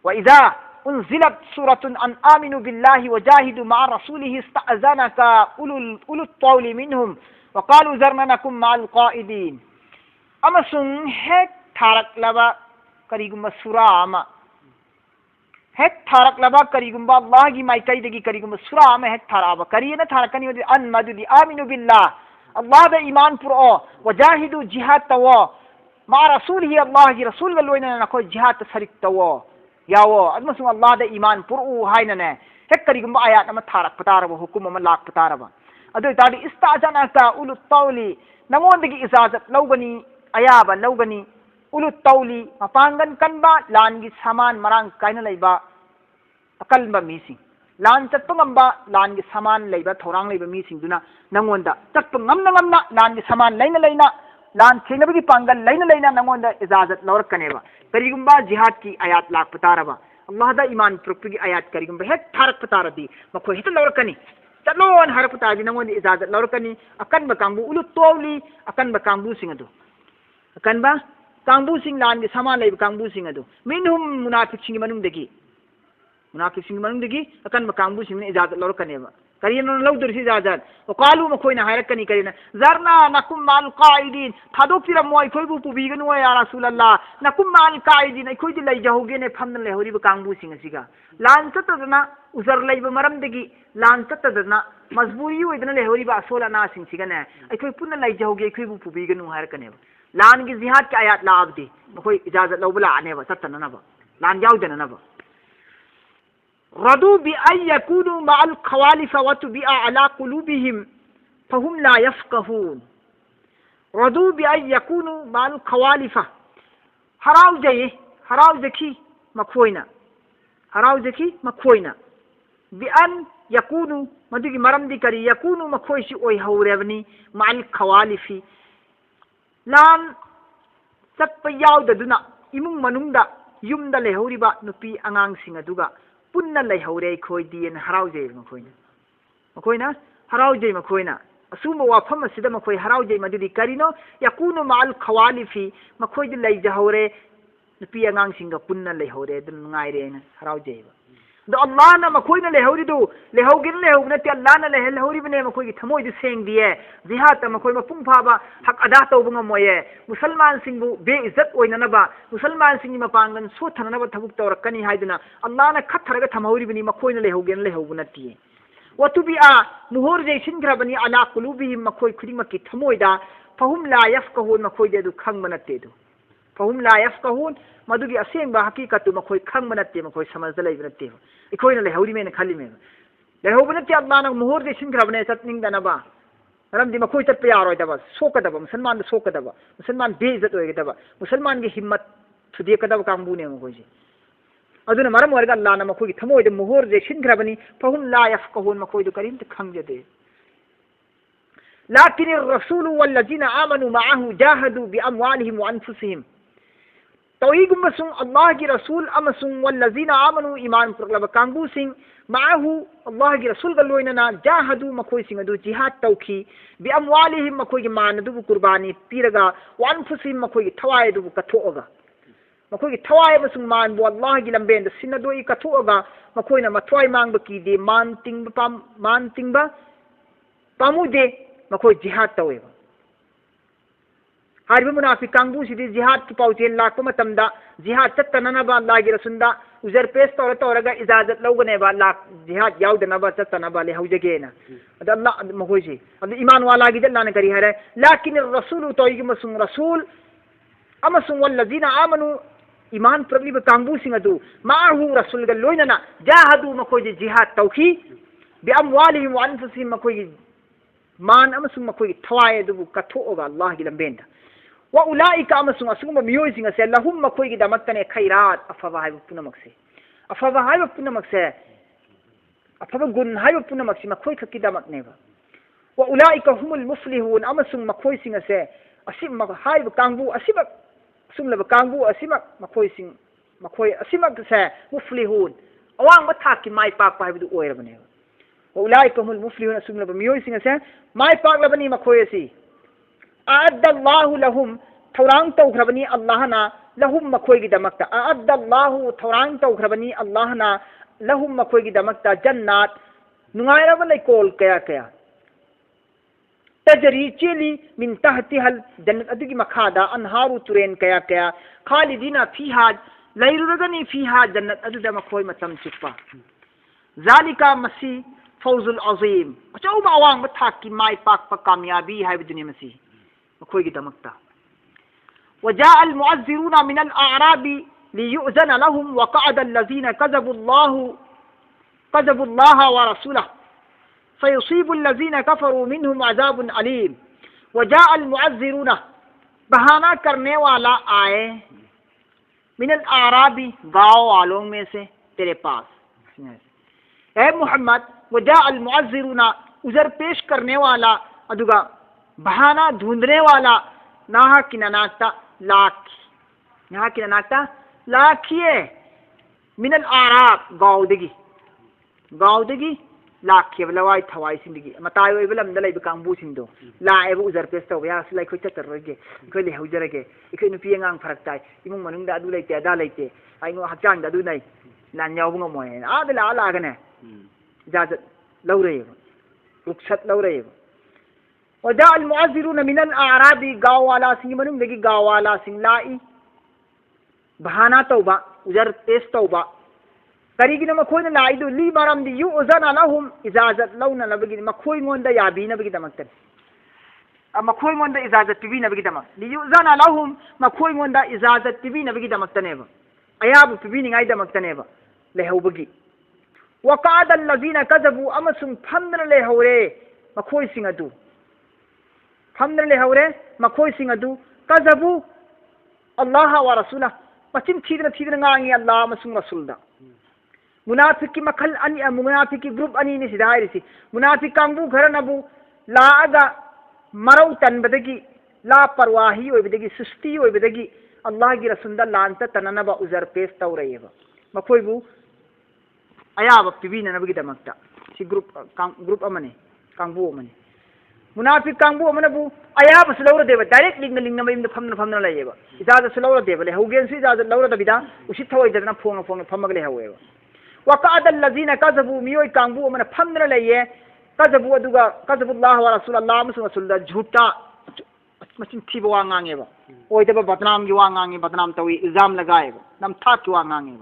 व इज़ा उनज़िलत सूरतुन अन आमिनु बिल्लाहि वजाहिदु मा रसूलिहि इस्तअज़नका उलुत तौलि मिनहुम वक़ालू ज़रना नकुम माल क़ाइदीन अमसुंग हेक थारकलबा करिगुंबा सूरा अमा हेक थारकलबा करिगुंबा अल्लाह की माइकैदगी करिगुंबा सूरा अमा हेक थाराबा करियना थारकनी वदि अन मदुदि आमिनु बिल्लाह अल्लाह दा ईमान पुरओ वजाहिदु जिहाद तवो मा रसूलिहि अल्लाह की रसूल गा लोइना नखो जिहाद सरिक तवो यावो अदमसुंग अल्लाह दा ईमान पुरउ हाइनने हेक करिगुंबा आयात अमा थारक पतारबा हुकुम अमा लाक पतारबा अदु तादि इस्ताजनका उलुत तौली नमोंदगी इजाजत लौगनी अयाबा लौगनी उलुत तौली मपांगन कनबा लानगी सामान मरांग काइना लैबा अकलबा मीसिंग लान चत्प ngamba लानगी सामान लैबा थौरांग लैबा मीसिंगदुना नंगोंदा चत्प ngamna लानगी सामान लैना लान थेनबगी पांगन लैना नंगोंदा इजाजत लौरकनेबा करिगुंबा जिहाद की आयात लाक पतारबा अल्लाह दा ईमान पुरपगी आयात करिगुंबा हेक थारक पतारदी मखो हेत लौरकनी चलोन हरक पतारदी नंगोंदा इजाजत लौरकनी अकनबा कांगबु उलुत तौली अकनबा कांगबु सिंगदु अकनबा कांगबु सिंग लान के सामान लैब कांगबु सिंग अदु मिनहुम मुनाफिक सिंग मनुंगदगी अकनबा कांगबु सिंग ने इजाजत लौरकनेबा करियन लौदरसि इजाजत वकालू मखोइना हायरकनी करिना जरना नकुम माल क़ाइदीन थादोक्तिरमो अखोइबु पुबिगनु या रसूलल्लाह नकुम माल क़ाइदीन अखोइदि लैजहुगेने फमन लेहरिबा कांगबु सिंग सिगा लान चतदना उजर लैबा मरमदगी लान चतदना मजबूरी ओइदना लेहरिबा असोलना सिंग सिगने अखोइ पुन्ना लैजहुगे अखोइबु पुबिगनु हायरकनेबा लान की जिहाद की आयात लाबदी मखोइ इजाजत लौबला आनेबा चतननबा लान याउदननबा रदू बि अन यकूनु मअल खवालिफ व तुबिआ अला कुलूबिहिम फहुम ला यफ्क़हून रदू बि अन यकूनु मअल खवालिफ हराउजखी मखोइना बि अन यकूनु मदुगी मरमदी करी यकूनु मखोइसि ओइ हौरेबनी मअल खवालिफी लान चत्प याउददुना इमुंग मनुंगदा युमदा लेहौरिबा नुपी आंगांगसिंग अदुगा पुन्ना लेहौरे खोइदीन हराउजे मखोइना हराउजे मखोइना असुम वाफम असिदा मखोइ हराउजे मदुदी करिनो यकूनु मअल खवालिफी मखोइदि लैजहौरे नुपी आगांसिंगा पुन्ना लेहौरे अदु नुंगाइरेना हराउजेबा दो अल्लाह ना मखोइना लेहौरिदु लेहौगिन लेहौब नते अल्लाह ना लेहौरिबने मखोइगी थमोइदु सेंगदिए जिहाद मखोइ मपुंग फाबा हक अदा तौबंगा मोये मुसलमान सिंगबु बेइज्जत ओइननबा मुसलमान सिंगी मपांगन सोथननबा थबुक तौरकनी हाइदुना अल्लाह ना खथरगा थमौरिबनि मखोइना लेहौगिन लेहौब नतिए वतुबिआ मुहोर जैसिनग्रबनि अला कुलुबिहिम मखोइ खुदिमकी थमोइदा फहुम ला यफकहुन मखोइदे दु खंग नतेदु फहुम ला यफकहुन मदुगी असेंबा हकीकतु मखोइ खंग नते मखोइ समझ लैब नते इखोइना लेहौरि मेन खालिमे लेहौब नते अल्लाह ना मुहोर जैसिनग्रबने चतनिंगदनबा रमदि मखोइ चतप यारोइदबा सोकदबा मुसलमान सोकदबा मुसलमान बेइज्जत ओइगदबा मुसलमान की हिम्मत थुदेकदबा कांबुने मखोइसे अदुना मरम वर्ग अल्लाह ना मखोइ थमोइदे मुहोर जैसिनग्रबनि फहुम ला यफकहुन मखोइदु करीम ते खंगजदे लाकिन रसूल वल्लजीना आमनु माअहु जाहदु बिअमवालिहिम वअनफुसिहिम तौईगुमसुं अल्लाह की रसूल अमसुं वल्लजीना आमनु ईमान पुरलब कांगबुसिंग माअहु अल्लाह की रसूल गलोइनना जाहदु मखोइसिंग अदु जिहाद तौखी बिअमवालिहिम मखोइगी मानदुबु कुर्बानी पीरगा वअनफुसिहिम मखोइगी थवायदुबु कथोअगा मखोइगी थवाय अमसुं मानबु अल्लाह की लंबेंद सिनदोई कथोअगा मखोइना मथवाय मांगब कीदे मान तिंगबा पामुदे मखोइ जिहाद तौएबा हारिबा मुनाफिक कांगबुसिदि जिहाद की पाउचेन लाक्पा मतमदा जिहाद चत्तननबा अल्लाह की रसूलदा उजर पेश तौरगा इजाजत लौगनेबा लाक जिहाद याउदनबा चत्तनबा लेहौजगेना अद अल्लाह मखोइसे अद ईमान वाला की जल्लाने करी हरे लाकिन रसूल तौईगी मसुं रसूल अमसुं वल्लजीना आमनु ईमान प्रबलिब कांगबुसिंग अदु माअहु रसूल ग लोइनना जाहदु मखोइजे जिहाद तौखी बिअमवालिहिम वअनफुसिहिम मखोइगी मान अमसुं मखोइगी थवाय अदुबु कथोअगा अल्लाह की लंबेंदा व उलाइका अमसुं असुंगबा मियोइसिंग असे लहुम मखोइगी दमक्तने खैरात अफबा हाइब पुनमक्से अफबा हाइब पुनमक्से अफबा गुण हाइब पुनमक्से मखोइ खक्की दमक्नेबा व उलाइका हुमुल मुफ्लिहून अमसुं मखोइसिंग असे असिम हाइब कांगबु असिमक सुमलब कांगबु असिमक मखोइसिंग मखोइ असिमक से मुफ्लिहून अवांग थाकी माइ पाक हाइबदु ओइरबनेबा उलाइका हुमुल मुफ्लिहून सुमलब मियोइसिंग असे माइ पाकलबनी मखोइसि अअद्दल्लाहु लहुम थौरांग तौख्रबनी अल्लाहना लहुम मखोइगी दमक्ता अअद्दल्लाहु थौरांग तौख्रबनी अल्लाहना लहुम मखोइगी दमक्ता जन्नात नुंगाइरब लैकोल कया कया तजरी चेली मिन तहतिहल जन्नत अदुगी मखादा अनहारु तुरेन कया कया खालिदीना फीहा लैरुरगनी फीहा जन्नत अदुदा मखोइ मतम चिप्पा जालिका मसी फौजुल अजीम अचौबा अवांग थाकी माइ पाकपा कामयाबी हाइबदुनि मसी मखोइगी दमक्ता वजाअ अल मुअज्जिरूना मिन अल अअराबी लियुअज़न लहुम वक़अद अल्लज़ीना कज़बुल्लाह व रसूलहु फयुसीबु अल्लज़ीना कफ़रू मिनहुम अज़ाबुन अलीम वजाअ अल मुअज्जिरूना बहाना करने वाला आए मिन अल अअराबी गाँव वालों में से तेरे पास ए मोहम्मद वजाअ अल मुअज्जिरूना उज़र पेश करने वाला अदुगा बहाना ढूंढने वाला नाहा की ननाकता लाख यहाँ की ननाकता लाखिए मिनल आराब गाँवदगी लाखिए लवाई थवाई सिंदगी मताई ओइब लमदा लैब कांगबु सिंदो लाएब उजर पेस तौ या सिलाई खोइ चतरगे खोइ ले हौजरगे इखै नुपी अंगांग फरक ताई इमुंग मनुंग दा अदु लैते अदा लैते आइनो हक्चांग दा अदु नै लान यावबुंग मोय आद ला लागने इजाजत लौरेब रुखसत लौरेब वजा अल मुअज्जिरून मिनल अअराबी गाँव वाला सिंग मनुंगदगी गाँव वाला सिंग लाई बहाना तौबा उजर पेश तौबा करीगिन मखोइना लाइदु ली मरमदि युअज़न लहुम इजाजत लौना नबगी मखोइ गोंदा याबी नबगी दमक्तन मखोइ गोंदा इजाजत पिबी नबगी दमक लि युअज़न लहुम मखोइ गोंदा इजाजत पिबी नबगी दमक्तनेबा अयाब पिबी निगाई दमक्तनेबा लेहौबगी वक़अद अल्लज़ीना कज़बु अमसुं फमदन लेहौरे मखोइ सिंग अदु फमदन लेहौरे मखोइ सिंग अदु कज़बु अल्लाह व रसूला मचिन थीदना ngangi अल्लाह अमसुं रसूलदा मुनाफिक की मखल अनि मुनाफिक की ग्रुप अनि नि सिदा हाइरिसि मुनाफिक कांगबु घरनबु लागा मरौ तनबदगी ला परवाही ओइबदगी सुस्ती ओइबदगी अल्लाह की रसूलदा लांता तननबा उजर पेश तौरयेबा मखोइबु अयाब पिबीना नबगी दमक्ता सि ग्रुप अमने कांगबु अमने मुनाफिक कांगबू अमनबू अयाबस लौरदेब डायरेक्ट लिंग मयम फमना लेब इजाजस लौरदेब लेहौगेन सु इजाजत लौरदबिदा उसित थवैदना फोंग फमग लेहौवेब वकाद allazina कजबू मियोय कांगबू अमन फमना लेये कजबू अदुगा कजबुल्लाह व रसूल अल्लाह मसु रसूलदा झूठा मचिन थीब वा ngangeब ओइदब बदनाम gi वा ngange बदनाम तवी इल्जाम लगाएब नम था ki वा ngangeब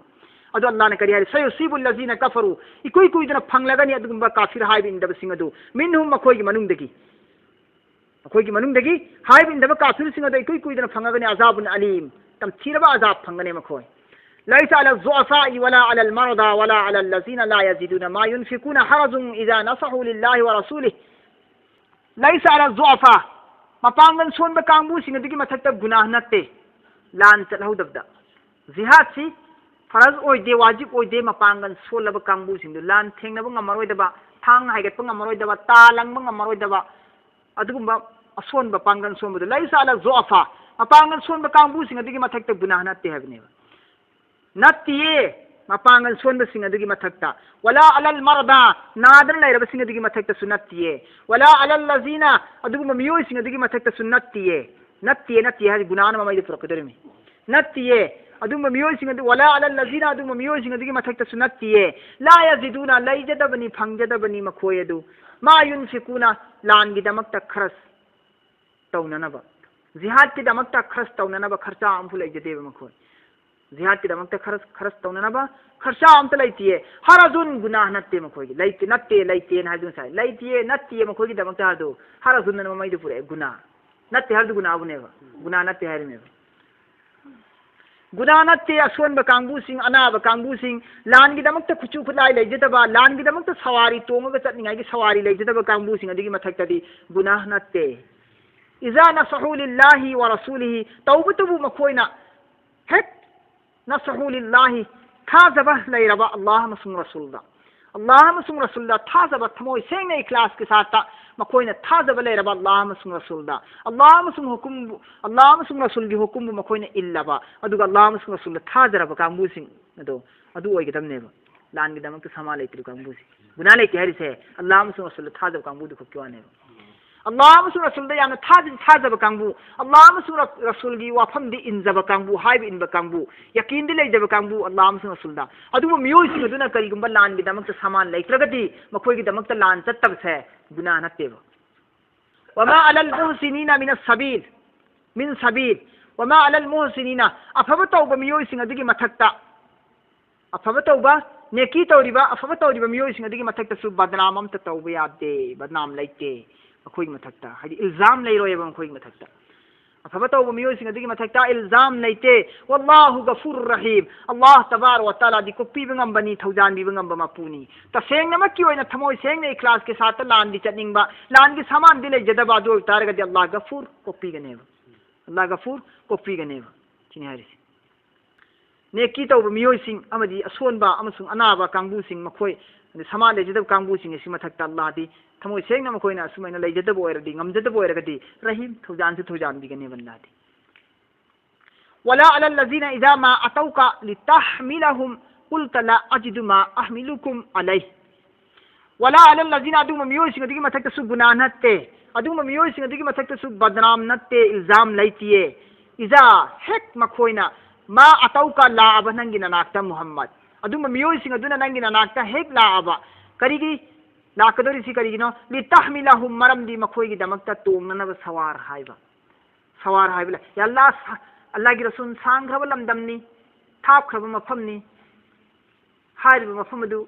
अदु अल्लाह ने करी है सयुसीबुल लजीना कफरू इकुई कुइदना फंगलगनी अदुगुंबा काफिर हाइब इंदब सिंग अदु मिनहुम मखोय gi मनुंगदगी अखोई की मनुंगदगी हाइब इंदब काफिर सिंग अदु इकुई कुइदना फंगगनी अजाबुन अलीम तम थीरबा अजाब फंगने मखोय लैसा अला ज़ुअफ़ाइ वला अला अलमरदा वला अला allazina ला यजिदुना मा युनफिकुना हरजुन इज़ा नसहु लिल्लाहि व रसूलिहि लैसा अला ज़ुअफ़ा मपांगन सोनब कांगबू सिंग अदुगी मथक्ता गुनाह नत्ते लान चलहौदबदा जिहाद सी फरज ओइदे वाजिब ओइदे मपांगन सोलब कांगबू सिंग लान थेंगनब ngamaroidaba थांग हाइगत ngamaroidaba तालंग ngamaroidaba अदुगुंबा असोनब पांगन सोनबदु लैसा अला ज़ुअफ़ा मपांगन सोनब कांगबू सिंग अदुगी मथक्ता गुनाह नत्ते हबनेबा नत्तिये मपांगन सोनब सिंग अदुगी मथक्ता वला अलल मरदा नादन लैरब सिंग अदुगी मथक्ता सुनत्तिये वला अलल लजीना अदुगुंबा मियोय सिंग अदुगी मथक्ता सुनत्तिये नत्तिये हाजि गुनाह ममाइदे पुरकदरमी नत्तिये अदुगुंबा मियोय सिंग अदु वला अलल लजीना अदुगुंबा मियोय सिंग अदुगी मथक्ता सुनत्तिये ला यजिदुना लैजदबनी फंगजदबनी मखोय अदु मा युनफिकुना लान गिदमक्ता खरस तौननबा जिहाद की दमक्ता खरस तौननबा खर्चा अमफु लैजदेब मखोय जिहाद की दमक्ता खरस तौननबा खर्चा अमत लैतिये हरजुन गुनाह नत्ते मखोय लैते नत्ते हादु साय लैतिये नत्ते मखोय की दमक्ता हादु हरजुन न ममाइदु पुरे गुनाह नत्ते हादु गुनाह बुनेबा गुनाह नत्ते हारिमेबा गुनाह नत्ते असोनब कांगबू सिंग अनाब कांगबू सिंग लान की दमक्ता खुचु खुलाई लैजदबा लान की दमक्ता सवारी तोंगगा चटनिंगाई की सवारी लैजदबा कांगबू सिंग अदुगी मथक्तादी गुनाह नत्ते इज़ा नसहु लिल्लाहि व रसूलिहि तौबतबु मखोयना हेक नसहु लिल्लाहि थाजबा लैरबा अल्लाह मसुंग रसूलदा थाजबा थमोय सेंगने इखलास के साथ मखोयना थाजबा लैरबा अल्लाह मसुंग रसूलदा अल्लाह मसुंग रसूल की हुकुम मखोयना इल्लबा अदुगा अल्लाह मसुंग रसूल थाजरबा कांगबू सिंग अदो अदु ओइगदमनेबा लान की दमक समा लैतिरु कांगबू सिंग गुनाह लैति हरिसे अल्लाह मसुंग रसूल थाजबा कांगबू दु खक्योनेबा अल्लाह मसुंग रसूल दा यामना थाजब कांगबू अल्लाह मसुंग रसूल की वाफम दी इंजब कांगबू हाइब इंब कांगबू यकीन दी लैजब कांगबू अल्लाह मसुंग रसूल दा अदुबो मियोय सिंग अदुना करिगुंबा लान की दमक समान लैत्रगदी मखोय की दमक लान चत्तबसे गुनाह नत्तेबा वमा अलल मुहसिनीना मिन सबील वमा अलल मुहसिनीना अफब तौबा मियोय सिंग अदुगी मथक्ता अफब तौबा नेकी तौरिबा अफब तौरिबा मियोय सिंग अदुगी मथक्ता सु बदनाम अमत तौबा यादे बदनाम लैते अखोई मथक्ता हादि इल्जाम लैरोयबा अखोई मथक्ता अफब तौबा मियोय सिंग अदुगी मथक्ता इल्जाम लैते वल्लाहु गफूरुर रहीम अल्लाह तबारक व तआला दि को पीबा ngambani थौजान बीबा ngamba मपुनी तसेंगनम की ओइना थमोय सेंगने इखलास के साथ लान दि चनिंगबा लान की समान दि लैजदबा दो तारगदि अल्लाह गफूर को पीगनेबा अल्लाह गफूर को पीगनेबा चिनि हारिसि नेकी तौबा मियोय सिंग अमदि असोनबा अमसुंग अनाबा कांगबू सिंग मखोय समान लैजदब कांगबू सिंग सि मथक्ता अल्लाह दि थमोय सेंगना मखोयना सुमैना लैजदब ओइरदि ngамजदब ओइरगदि रहीम थौजान से थौजान बिगने बन्नादि वला अलल लजीना इज़ा मा अतौका लितहमिलहुम कुल्त ला अजिदु मा अहमिलुकुम अलैहि वला अलल लजीना अदुम मियोय सिंग अदुगी मथक्ता सु गुनाह नत्ते अदुम मियोय सिंग अदुगी मथक्ता सु बदनाम नत्ते इल्जाम लैतिये इज़ा हेक मखोयना मा अतौका लाअब नंगी नानाक्ता मुहम्मद अदुम मियोय सिंग अदुना नंगी नानाक्ता हेक लाअब करिगी लाकदोरिसी करिगिनो लितहमिलहुम मरमदी मखोय की दमक्ता तोंगनब सवार हाइबला या अल्लाह की रसूल सांग्रब लमदमनी थापख्रब मफमनी हारिब मफम अदु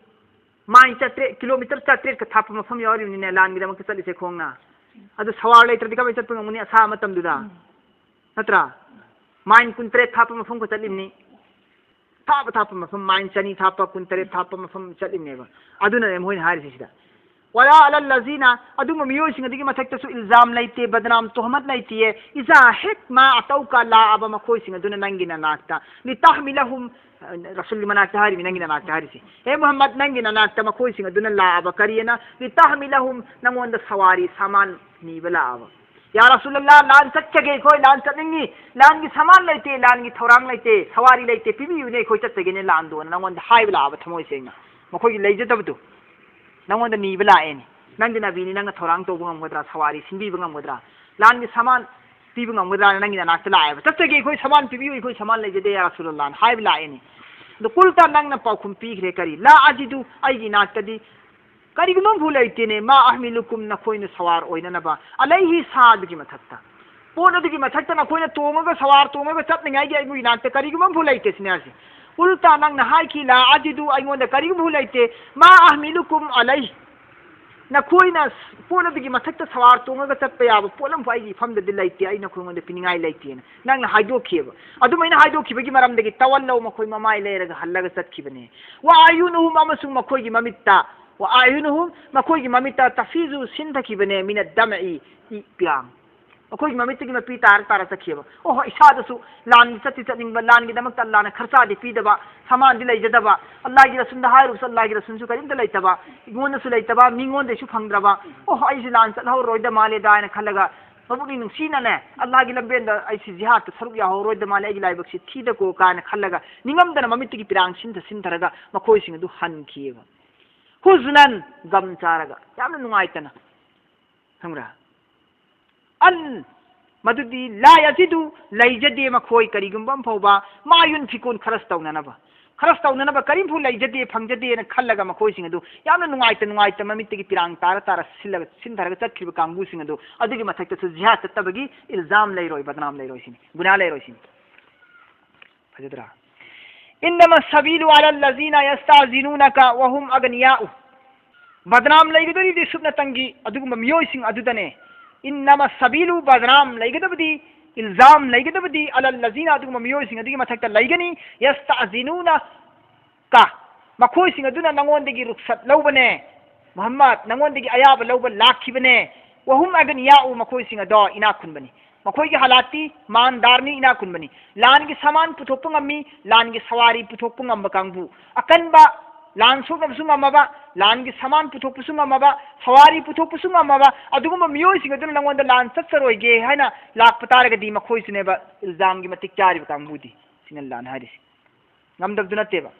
माइन चत्रे किलोमीटर चत्रे का थाप मफम यावरिने लान की दमक्ता चलिसे खोंगना अदु सवार लैत्रदि कबे चत्प ngमनी असा मतमदुदा नत्रा माइन कुंत्रे थाप मफम को चलिमनी थाप मफम माइन चनी थाप कुंत्रे थाप मफम चलिमनेबा अदुना मोइन हारिसिदा वला अलल लजीना अदुम मियोय सिंग अदुगी मथक्ता सु इल्जाम लैते बदनाम तोहमत लैतिये इज़ा हेक मा अतौका लाअब मखोय सिंग अदुना नंगी नानाक्ता लितहमिलहुम रसूल मनाक्ता हारि नंगी नानाक्ता हारिसि हे मोहम्मद नंगी नानाक्ता मखोय सिंग अदुना लाअब करियना लितहमिलहुम नंगोंद सवारी सामान नीबा लाअब या रसूलुल्लाह लान चच्चगे खोय लान चनिंगी लान की सामान लैते लान की थौरांग लैते सवारी लैते पिबियुने खोय चच्चगेने लान दो नंगोंद हाइब लाअब थमोय सेंगना मखोय की लैजदबदु नंगोंद नीबा लाएनी nang nabi ni nang thorang to bungam godra sawari sinbi bungam godra lan gi saman pi bungam godra nang ina nak la ba tatse gi khoi saman pi bi khoi saman le jede ya rasulullah hai la ini do kulta nang na pa khum pi khre kari la ajidu ai gi nak tadi kari gum phulai tine ma ahmilukum na khoi na sawar oina na ba alaihi sad gi mathakta pona gi mathakta na khoi na tonga ga sawar tonga ga chat ningai gi ai gi nak te kari gum phulai te sine asi ulta nang na hai ki la ajidu ai ngon da kari gum phulai te ma ahmilukum alaihi na khoi na pona gi mathakta sawar tonga ga chat pe ya ba polam phai gi pham da dilai te ai na khoi ngon da piningai lai te nang na haido kheba adu mai na haido khiba gi maram da gi tawallau ma khoi mamai le ra ga hallaga chat khibane wa ayunuhum amasung ma khoi gi mamitta wa ayunuhum ma khoi gi mamitta tafizu sinta khibane min ad-dam'i piang ma khoi gi mamitta gi ma pi tar tar sa khiba oh isa da su lan chati chaning ba lan gi damak Allah na kharsa di pi da ba saman di lai jada ba Allah gi rasul da hayru sallallahu alaihi rasul su karim da lai ta ba ngon su lai ta ba mi ngon de su phang dra ba oh ai si lan chal ho roi da male da na khalaga babuni nung sina ne Allah gi lamben da ai si jihad saruk ya ho roi da male gi lai bak si thi da ko ka na khalaga ningam da na mamitta gi pirang sin da sin tharaga ma khoi sing du han khiba huznan gam charaga yamna nungai tana hamra an madudi la yajidu laijade makhoi karigumbam phauba mayun fikun kharas tawna ba karim phu laijade phangjade na khallaga makhoi sing adu yamna nungai ta mamit gi pirang tar sillaga sindharaga chakhiba kangbu sing adu adugi mathakta su jihad tattabagi ilzam lairoi badnam lairoi sin guna lairoi sin fajadra innama sabilu ala allazina yastazinunaka wa hum aghniya'u badnam laigidori di subna tangi adugum miyoi sing adudane innama sabilu badnam laigidabdi ilzam laigidabdi ala allazina adugum miyoi sing adugi mathakta laigani yastazinuna ka makhoi sing aduna nangondegi ruksat lawbane muhammad nangondegi ayaba lawba lakhibane wa hum aghniya'u makhoi sing ado ina khunbani makhoi gi halati man darni ina kunbani lan gi saman puthokpu ngammi lan gi sawari puthokpu ngamba kangbu akan ba lan sugam sungama ba lan gi saman puthokpu sungama ba sawari puthokpu sungama ba adugum miyoi sing adun langonda lan satsaroi ge haina lak pataraga di makhoi sine ba ilzam gi matik chari ba kangbu di sinallan hadis ngamdab dunate ba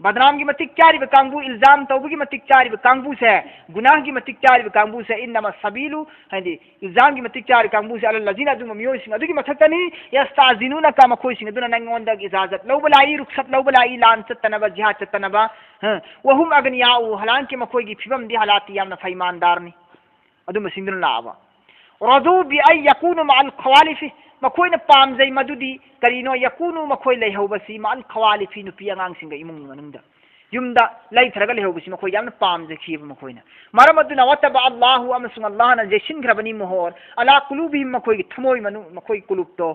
badnaam की मतिक चारी ब कांगबू इल्जाम तौब की मतिक चारी ब कांगबू से गुनाह की मतिक चारी ब कांगबू से इन्नमा सबीलु हंदी इल्जाम की मतिक चारी कांगबू से अल लजीना दुम मियो सिंग अदुगी मथकनी यस्ताजिनुना का मखोय सिंग दुना नंगोंद इजाजत लौबलाई रुखसत लौबलाई लान चतनबा जिहाद चतनबा वहुम अगनियाउ हलान के मखोय की फिबम दी हालाती यामना फैमानदारनी अदुम सिंगदुन लाबा रदू बि अय यकूनु मअल खवालिफि मखोयना पामजै मदुदी करिनो यकूनु मखोय लेहौबसी मअल खवालिफि नुपि अंगांग सिंग इमुंग मनुंगदा युमदा लैथरगा लेहौबसी मखोय यामना पामजखिब मखोयना मरम अदुना वतबा अल्लाहु अमसुंग अल्लाहना जेसिनग्रबनी मोहर अला कुलूबिहिम मखोय की थमोय मनु मखोय कुलुबतो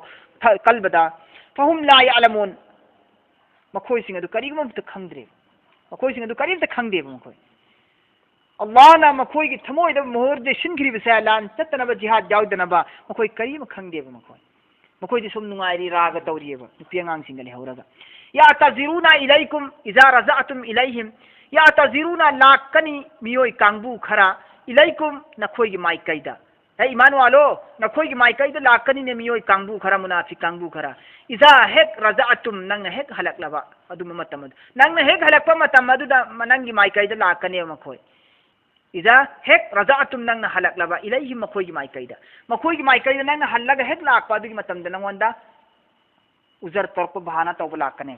कलबदा फहुम ला यालमुन मखोय सिंग अदु करिगम त खंगद्रे मखोय सिंग अदु करिम त खंगदे मखोय अल्लाहना मखोय की थमोय द मोहर जेसिनग्रिब से लान चतनबा जिहाद याउदनबा मखोय करिम खंगदे मखोय मखोय दि सुम नुंगाइरी रागा तौरियबा नुपि अंगांग सिंग लेहौरगा या तजिरुना इलैकुम इजा रजअतुम इलैहिम या तजिरुना लाकनी मियोय कांगबू खरा इलैकुम नखोय की माइकैदा हे ईमान वालो नखोय की माइकैदा लाकनी ने मियोय कांगबू खरा मुनाफिक कांगबू खरा इजा हेक रजअतुम नंग हेक हलकलबा अदुम मतम नंग हेक हलकपा मतम अदुदा नंगी माइकैदा लाकने मखोय इजा हेक रजाअतुम नंग हलकलबा इलैहि मखोय की माइकैदा नंग हल्लगा हेक लाकपा अदुगी मतम द नंगोंदा उजर तोरप बहाना तौब लाकने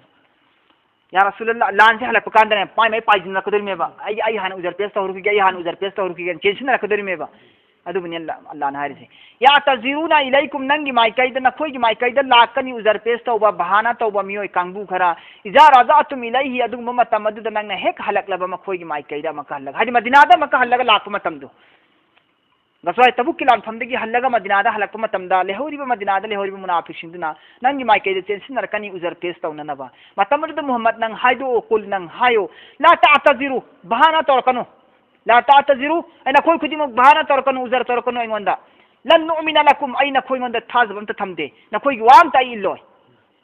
या रसूलुल्लाह लान से हलक कांदने पाई में पाइजिन रखदर मेबा आई हान उजर पेस तौर की आई हान उजर पेस तौर की चेंशन रखदर मेबा अदु बनि अल्लाह ना हरिसे या तजिरुना इलैकुम नंगी माइकैदा नखोय की माइकैदा लाकनी उजर पेस तौबा बहाना तौबा मियोय कांगबू खरा इजा रजाअतुम इलैहि अदु मतम अदु नंगना हेक हलकलबा मखोय की माइकैदा मका हलग हादि मदीनादा मका हलग लाक मतम दो गसवाय तबुक की लान फमदगी हल्लगा मदीनादा हलक मतमदा लेहौरिबा मदीनादा लेहौरिबा मुनाफिकिन नंगी माइकैदा चेंसिन नरकनी उजर पेस तौननबा मतमदु मुहम्मद नंग हाइदो कुल नंग हायो ला तातजिरु बहाना तोरकनु ला तातजिरु अना कोई खुदिम बहाना तोरकनु उजर तोरकनु इंगोंदा लन नुमिना लकुम अइना कोई इंगोंदा थाजबम त थमदे न कोई वाम ता इल्लोय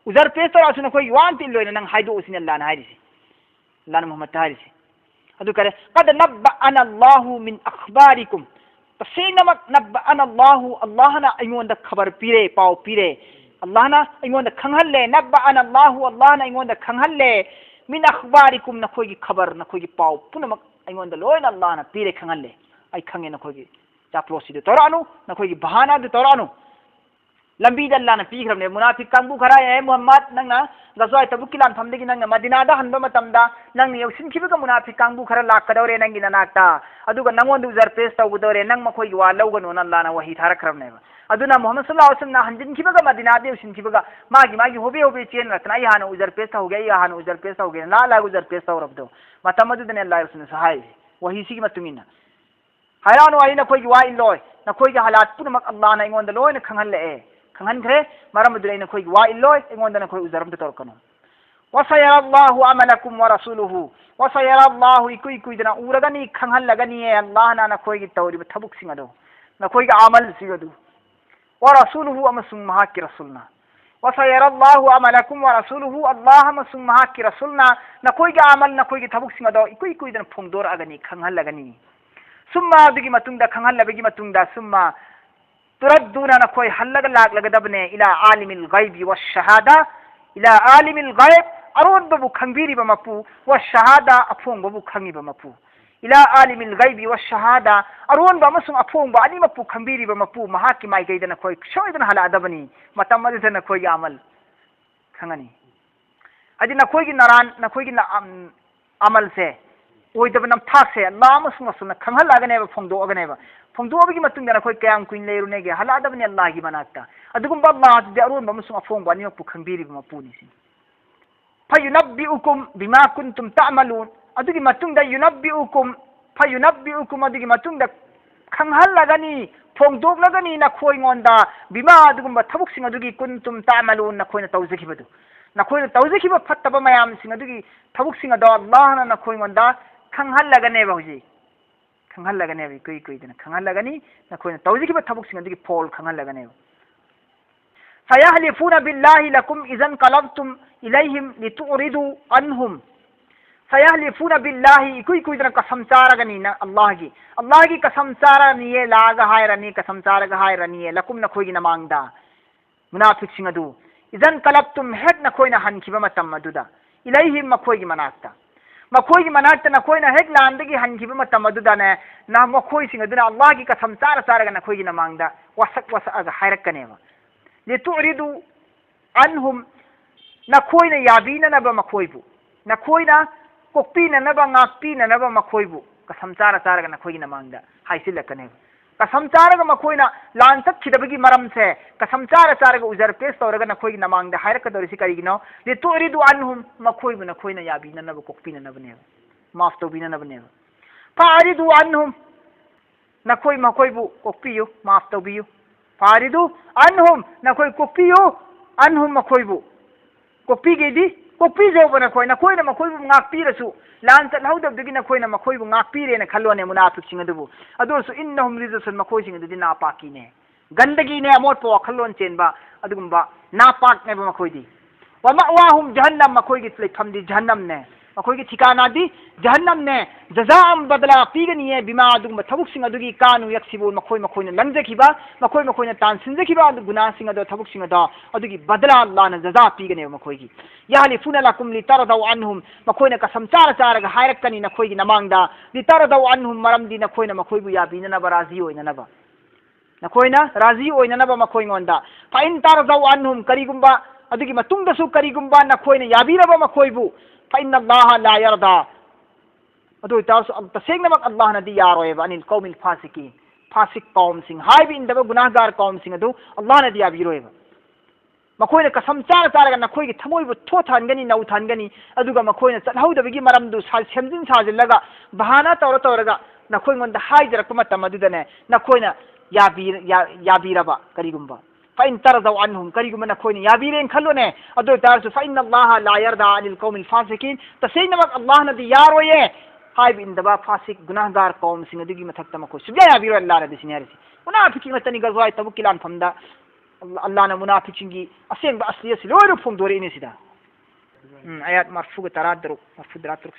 उजर पेस तोरासु न कोई वाम तिल्लोय नंग हाइदो उसिन अल्लाह ना हारिसे अल्लाह मुहम्मद हारिसे अदु करे कद नब्बा अना अल्लाहु मिन अखबारिकुम तसेनमक नब्बा अना अल्लाहु अल्लाहना इंगोंदा खबर पीरे पाव पीरे अल्लाहना इंगोंदा खंगहल्ले नब्बा अना अल्लाहु अल्लाहना इंगोंदा खंगहल्ले मिन अखबारिकुम नखोय की खबर नखोय की पाव पुनमक इंगोंदा लोयना अल्लाहना पीरे खंगहल्ले ai khange na khogi chaplosi de toranu na khogi bahana de toranu lambi da Allah na pi khram ne munafiq kangbu khara e Muhammad nangna gazwai tabuk kilan famde gi nangna Madina da hanba matamda nangni yausin khiba ga munafiq kangbu khara lak kadore nangi nanakta aduga nangon du zar pes taw gudore nang ma khogi wa lawgano na Allah na wahi thara khram ne aduna Muhammad sallallahu alaihi wasallam na hanjin khiba ga Madina de yausin khiba ga magi hobe hobe chen ratna ai hana uzar pes taw ge ai hana uzar pes taw ge la uzar pes taw rabdo matamadu de Allah rasul sahai wahi sigi matumina hayano ai na khogi wa illoy na khogi halat punak Allah na ingon da loy na khangal le khangan khre maram dulai na khoi wa illoy engon da na khoi uzaram ta torkano wa sayara Allahu amalakum wa rasuluhu wa sayara Allahu ikui dana uragani khangan lagani e Allah na khoi gi tawri thabuk singa do na khoi ga amal singa do wa rasuluhu amasum mahaki rasulna wa sayara Allahu amalakum wa rasuluhu Allah amasum mahaki rasulna na khoi ga amal na khoi gi thabuk singa do ikui dana phongdor agani khangan lagani summa digi matungda khangan labagi matungda summa تردون أنا كوي حلق لاق لقدبنا إلى عالم الغيب والشهادة إلى عالم الغيب أرون ببو خنبيري بمپو والشهادة أفون ببو خنبي بمپو إلى عالم الغيب والشهادة أرون بمسون أفون بأني مپو خنبيري بمپو محاكي ماي قيدنا كوي شو إذن حلا أدبني متمدتنا كوي عمل خنغني أدي نكوي نران نكوي عمل سه ويدبنم تاسه الله مسون مسون خنغل أغنى بفندو أغنى فندو أبغي ما تنجنا كوي كيام كوين ليرو نيجي هلا أدبني الله جي مناكتا أدكم بالله تدارون بمسون أفون بأني مپو خنبيري بمپوني سي فينبئكم بما كنتم تعملون أدكي ما تنجا ينبئكم فينبئكم أدكي ما تنجا خنغل لغني فندوق لغني نكوي ngonda بما أدكم بتبوك سين أدكي كنتم تعملون نكوي نتوزكي بدو نكوي نتوزكي بفتبا ميام سين أدكي تبوك سين أدو الله نكوي ngonda خنغل لغني بوجي خنغل لغني بي كوي دنا خنغل لغني نكوي توزيكي بتبوك سين دغي بول خنغل لغني سيحلفون بالله لكم اذا انقلبتم اليهم لتعرضوا عنهم سيحلفون بالله كوي دنا قسم چارغني الله کی قسم چارني لاغ هايرني قسم چارغ هايرني لكم نكوي نمانگدا منافق سين دو اذا انقلبتم هد نكوي نحنكي بمتم مدودا اليهم مكوي مناكتا مكوي مناكتا نكوي هد لاندگي حنكي بمتم مدودا نا مكوي سين دنا الله کی قسم چارغ نكوي نمانگدا وسق هايركنيما لتعرضوا عنهم نكوينا يابينا نبا مكويبو نكوينا كوكبينا نبا غاقبينا نبا مكويبو قسم چارغ نكوينا مانگدا حيسلكنيما قسم چارغ مكوينا لانتك خدبگي مرم سے قسم چارغ وزر پیس تورغ نكوينا مانگدا حيرك دورسي كريگنو لتعرضوا عنهم مكويبو نكوينا يابينا نبا كوكبينا نبا نيو مافتو بينا نبا نيو فاعرضوا عنهم نكوي مكويبو كوكبيو مافتو بيو فاردو عنهم نكوي كوبيو عنهم مكويبو كوبي جدي كوبي جو نكوي نكوي مكويبو غاقبيرسو لان تلهود دغي نكوي مكويبو غاقبيرينا خلونه منافق سينغدبو ادوسو انهم ريزس مكوي سينغدي ناپاكينه गंदगी अमोट पो खलोन चेनबा अदुगुंबा नापाक ने मखोइदी वमावाहुम जहन्नम मखोइगी प्लेटफॉर्म जहन्नम ने मखोइगी ठिकाना दी जहन्नम ने जजाम बदला पीगनी है बिमा अदुगुंबा थबुक सिंग अदुगी कानु यक्सिबो मखोइने लंजखिबा मखोइने तान सिंजखिबा अदु गुना सिंग अदु थबुक सिंग अदु अदुगी बदला अल्लाह ने जजा पीगने मखोइगी यालिफुना लकुम लितरदउ अनहुम मखोइने कसम चारगा हायरकनी नखोइगी नमांगदा लितरदउ अनहुम मरमदी नखोइने मखोइबु याबिना नबा राजी होइना नबा नखोइना राजी होइना नबा मखोइंगोंदा फाइन तरदउ अनहुम करिगुंबा अदुगी मतुंगदसु करिगुंबा नखोइने याबिरबा मखोइबु फाइन अल्लाह ला यरदा अदु तास तसेंगनमक अल्लाह नदी यारोएबा अनिल कौमिल फासिकीन फासिक कौम सिंह हाइबि इंदबा गुनाहगार कौम सिंह अदु अल्लाह नदी याबिरोएबा मखोइने कसम चारगा नखोइगी थमोइबु थोथानगनी नौथानगनी अदुगा मखोइने चलहौदबगी मरमदु सेमजिन साजिल्लगा बहाना तौरगा नखोइंगोंदा हाइजरक मतम अदुदने नखोइना याबीरबा करिगुंबा फाइन तरदउ अनहुम करिगुंबा नखोइने याबीरेन खल्लोने अदु तारसु फाइन अल्लाह ला यरदा अनिल कौमिल फासिकीन तसेंगनमक अल्लाह नदी यारोए हाइब इंदबा फासिक गुनाहगार कौम सिंह अदुगी मथक्ता मखो सुब्या याबीरो अल्लाह नदी सिनियारिसी मुनाफिकी मतनी गजवाय तबुकिलान फमदा अल्लाह ने मुनाफिकिंगी असेंग असली लोइरु फोंदोरे इनेसिदा आयात मरफू तरादरु मरफू दरातरु